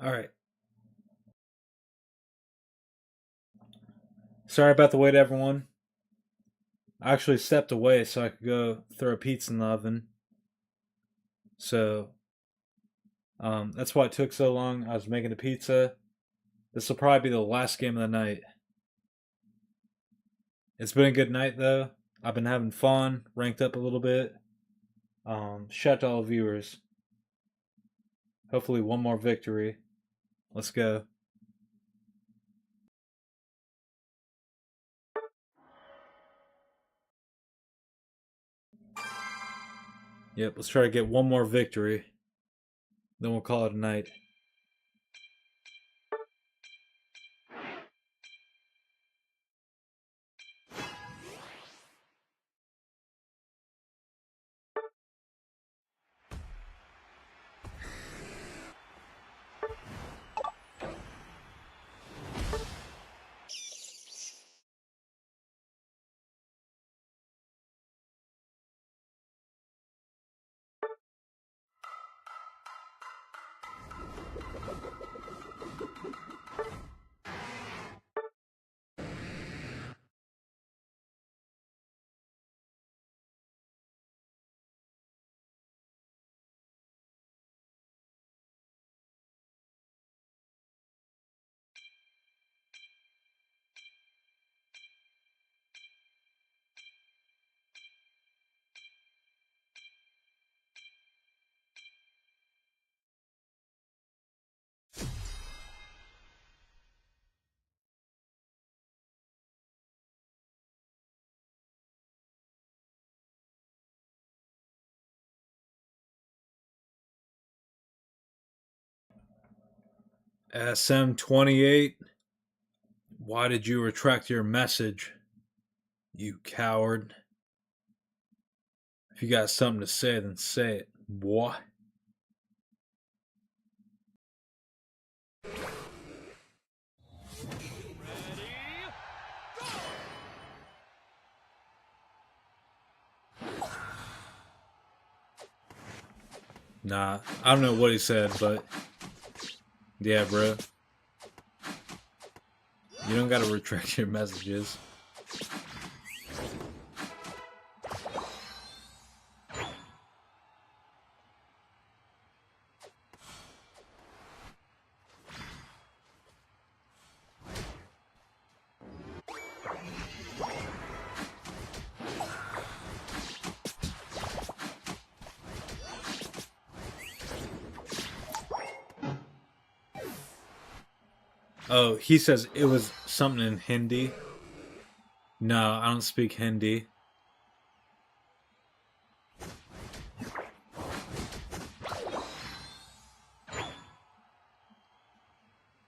All right. Sorry about the wait, everyone. I actually stepped away so I could go throw a pizza in the oven. So that's why it took so long. I was making the pizza. This will probably be the last game of the night. It's been a good night though. I've been having fun, ranked up a little bit. Shout out to all the viewers. Hopefully, one more victory. Let's go. Yep, let's try to get one more victory. Then we'll call it a night. SM28, why did you retract your message? You coward. If you got something to say, then say it. What? Nah, I don't know what he said, but yeah, bro. You don't gotta retract your messages. Oh, he says it was something in Hindi. No, I don't speak Hindi.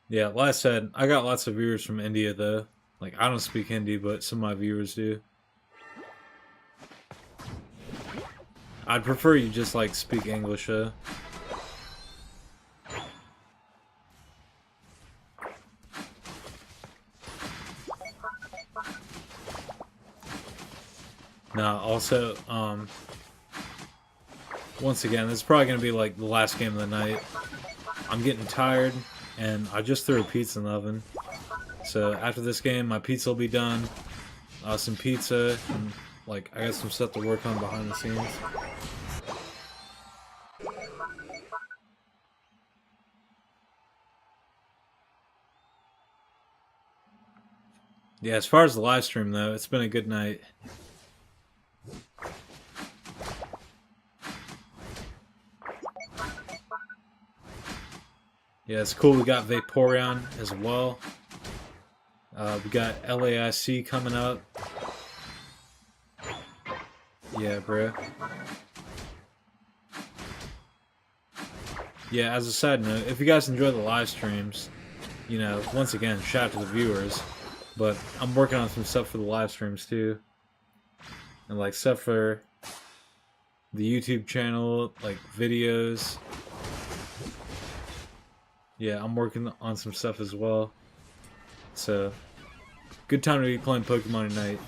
Yeah, like I said, I got lots of viewers from India though. Like, I don't speak Hindi, but some of my viewers do. I'd prefer you just like speak English though. No, also, once again, this is probably gonna be like the last game of the night. I'm getting tired, and I just threw a pizza in the oven. So after this game, my pizza will be done. Some pizza, and like I got some stuff to work on behind the scenes. Yeah, as far as the live stream though, it's been a good night. Yeah, it's cool. We got Vaporeon as well. We got LAIC coming up. Yeah, bro. Yeah, as a side note, if you guys enjoy the live streams, you know, once again, shout out to the viewers. But I'm working on some stuff for the live streams too. And like stuff for the YouTube channel, like videos. Yeah, I'm working on some stuff as well. So, good time to be playing Pokemon tonight.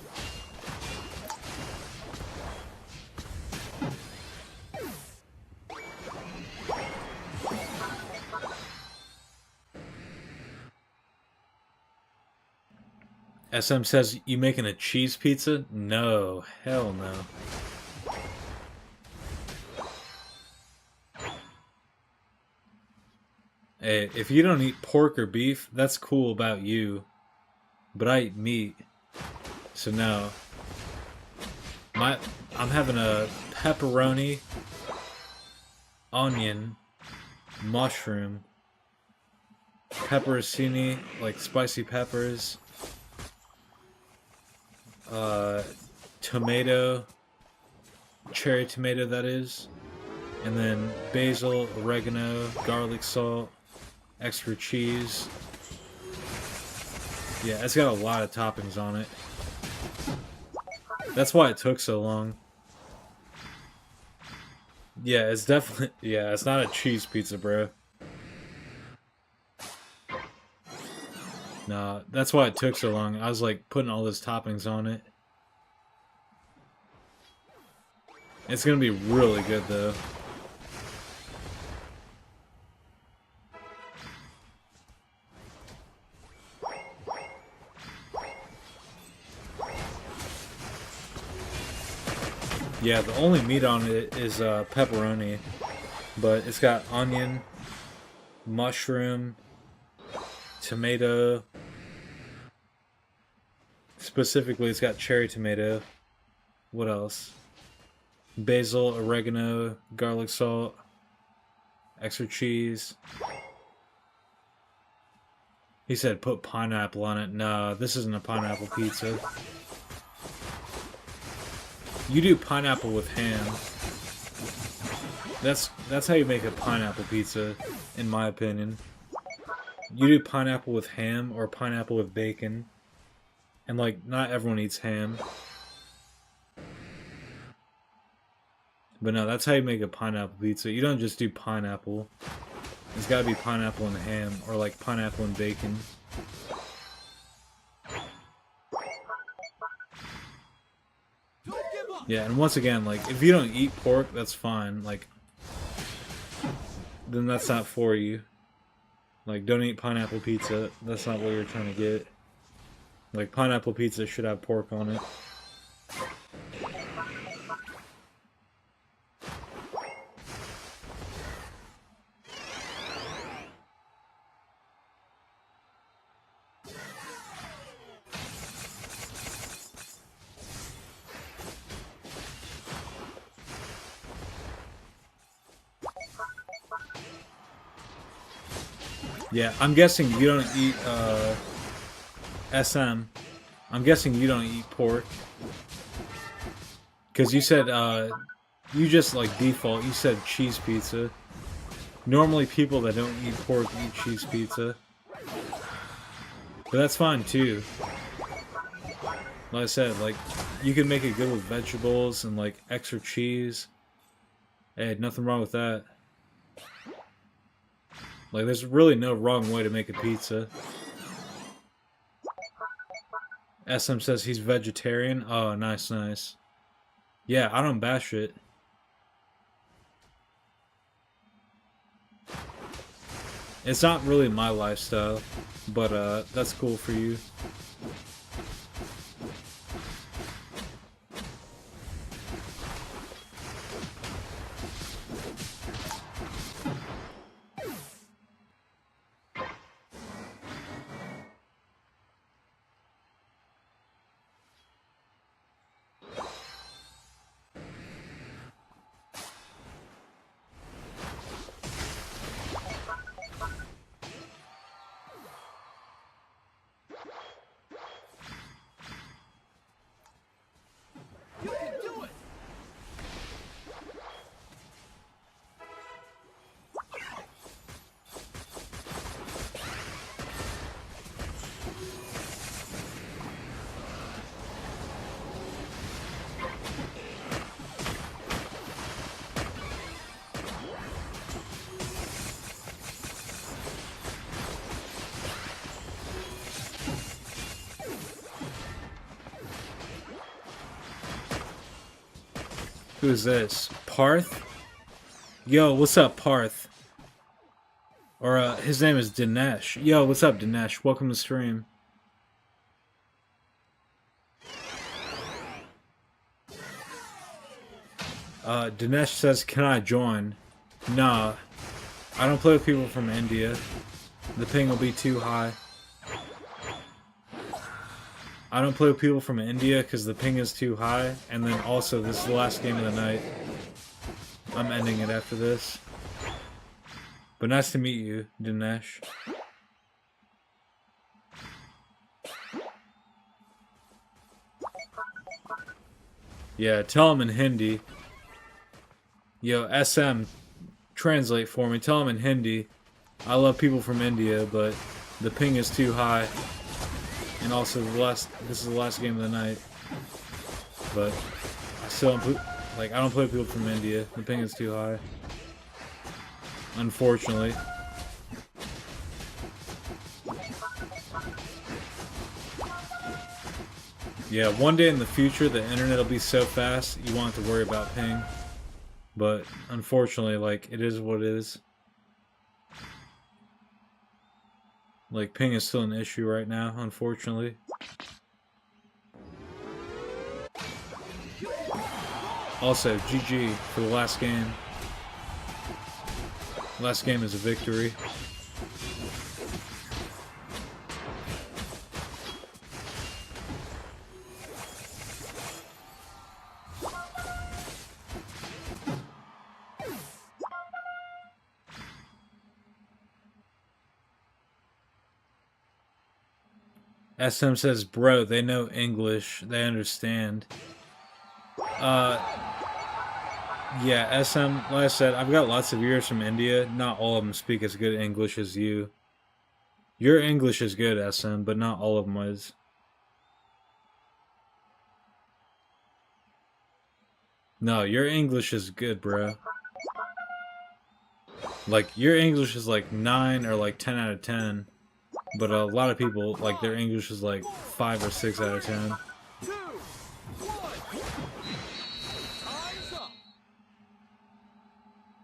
SM says, you making a cheese pizza? No, hell no. Hey, if you don't eat pork or beef, that's cool about you. But I eat meat. So no. I'm having a pepperoni, onion, mushroom, pepperoncini, like spicy peppers, tomato, cherry tomato that is, and then basil, oregano, garlic salt, extra cheese. Yeah, it's got a lot of toppings on it. That's why it took so long. Yeah, it's definitely... Yeah, it's not a cheese pizza, bro. Nah, that's why it took so long. I was like putting all those toppings on it. It's gonna be really good though. Yeah, the only meat on it is pepperoni, but it's got onion, mushroom, tomato. Specifically, it's got cherry tomato. What else? Basil, oregano, garlic salt, extra cheese. He said put pineapple on it. No, this isn't a pineapple pizza. You do pineapple with ham. That's how you make a pineapple pizza, in my opinion. You do pineapple with ham or pineapple with bacon. And like, not everyone eats ham. But no, that's how you make a pineapple pizza. You don't just do pineapple. It's gotta be pineapple and ham, or like pineapple and bacon. Yeah, and once again, like, if you don't eat pork, that's fine. Like, then that's not for you. Like, don't eat pineapple pizza. That's not what you're trying to get. Like, pineapple pizza should have pork on it. Yeah, I'm guessing you don't eat, SM. I'm guessing you don't eat pork. Because you said, you just, like, default, you said cheese pizza. Normally people that don't eat pork eat cheese pizza. But that's fine, too. Like I said, like, you can make it good with vegetables and, like, extra cheese. Hey, nothing wrong with that. Like, there's really no wrong way to make a pizza. SM says he's vegetarian. Oh, nice, nice. Yeah, I don't bash it. It's not really my lifestyle, but that's cool for you. You can do it! Who's this? Parth? Yo, what's up, Parth? Or, his name is Dinesh. Yo, what's up, Dinesh? Welcome to stream. Dinesh says, "Can I join?" Nah, I don't play with people from India. The ping will be too high. I don't play with people from India because the ping is too high, and then also this is the last game of the night. I'm ending it after this. But nice to meet you, Dinesh. Yeah, tell him in Hindi. Yo, SM, translate for me. Tell him in Hindi. I love people from India, but the ping is too high. And also, this is the last game of the night. But I still don't, I don't play with people from India. The ping is too high. Unfortunately. Yeah, one day in the future, the internet will be so fast, you won't have to worry about ping. But, unfortunately, it is what it is. Ping is still an issue right now, unfortunately. Also, GG for the last game. Last game is a victory. SM says, bro, they know English. They understand. Yeah, SM, like I said, I've got lots of viewers from India. Not all of them speak as good English as you. Your English is good, SM, but not all of them is. No, your English is good, bro. Your English is 9 or 10 out of 10. But a lot of people, their English is 5 or 6 out of 10. 2, 1. Time's up.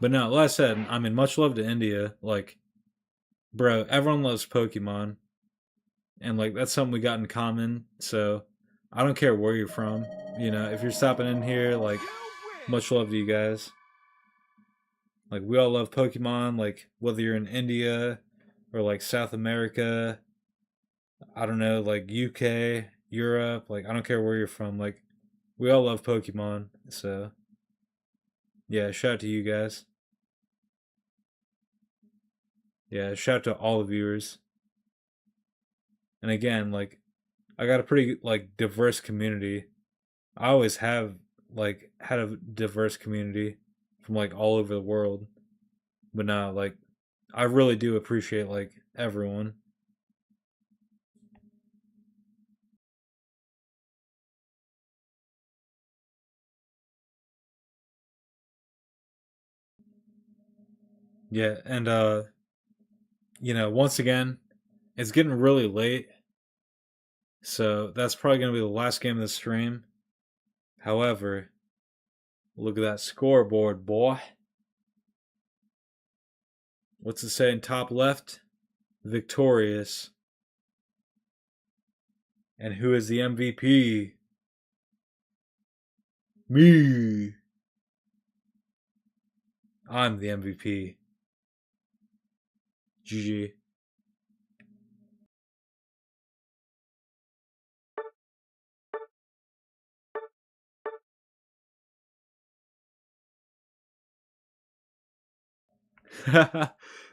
But no, like I said, I mean, much love to India. Bro, everyone loves Pokemon. And, that's something we got in common. So, I don't care where you're from. You know, if you're stopping in here, much love to you guys. We all love Pokemon. Whether you're in India or, South America, I don't know, UK, Europe. I don't care where you're from. We all love Pokemon. So, yeah, shout out to you guys. Yeah, shout out to all the viewers. And again, I got a pretty diverse community. I always have had a diverse community from all over the world. But now I really do appreciate everyone. Yeah, and once again, it's getting really late. So that's probably going to be the last game of the stream. However, look at that scoreboard, boy. What's it say in top left? Victorious. And who is the MVP? Me. I'm the MVP. GG.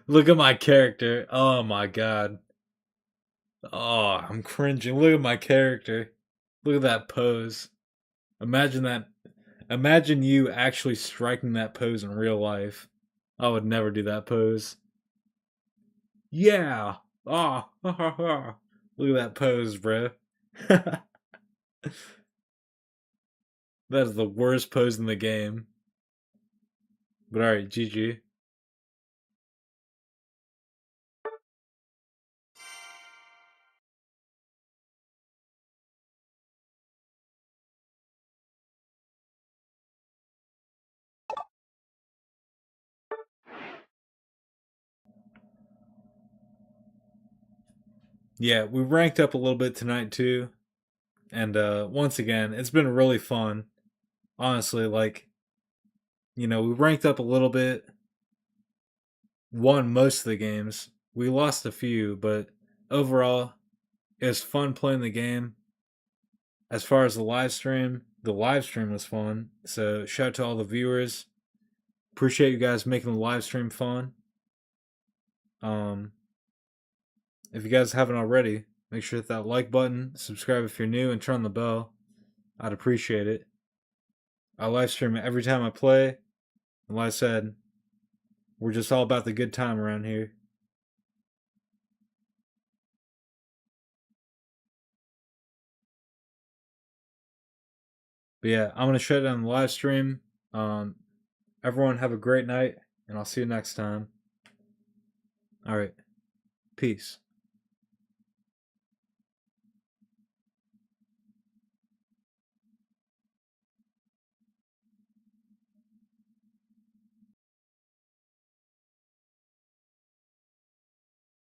Look at my character. Oh my god. Oh, I'm cringing. Look at my character. Look at that pose. Imagine that. Imagine you actually striking that pose in real life. I would never do that pose. Yeah. Oh, look at that pose, bro. That is the worst pose in the game. But alright, GG. Yeah, we ranked up a little bit tonight too. And once again, it's been really fun. Honestly, we ranked up a little bit, won most of the games. We lost a few, but overall, it was fun playing the game. As far as the live stream was fun. So shout out to all the viewers. Appreciate you guys making the live stream fun. If you guys haven't already, make sure to hit that like button, subscribe if you're new, and turn on the bell. I'd appreciate it. I live stream it every time I play. And like I said, we're just all about the good time around here. But yeah, I'm gonna shut down the live stream. Everyone have a great night, and I'll see you next time. All right, peace.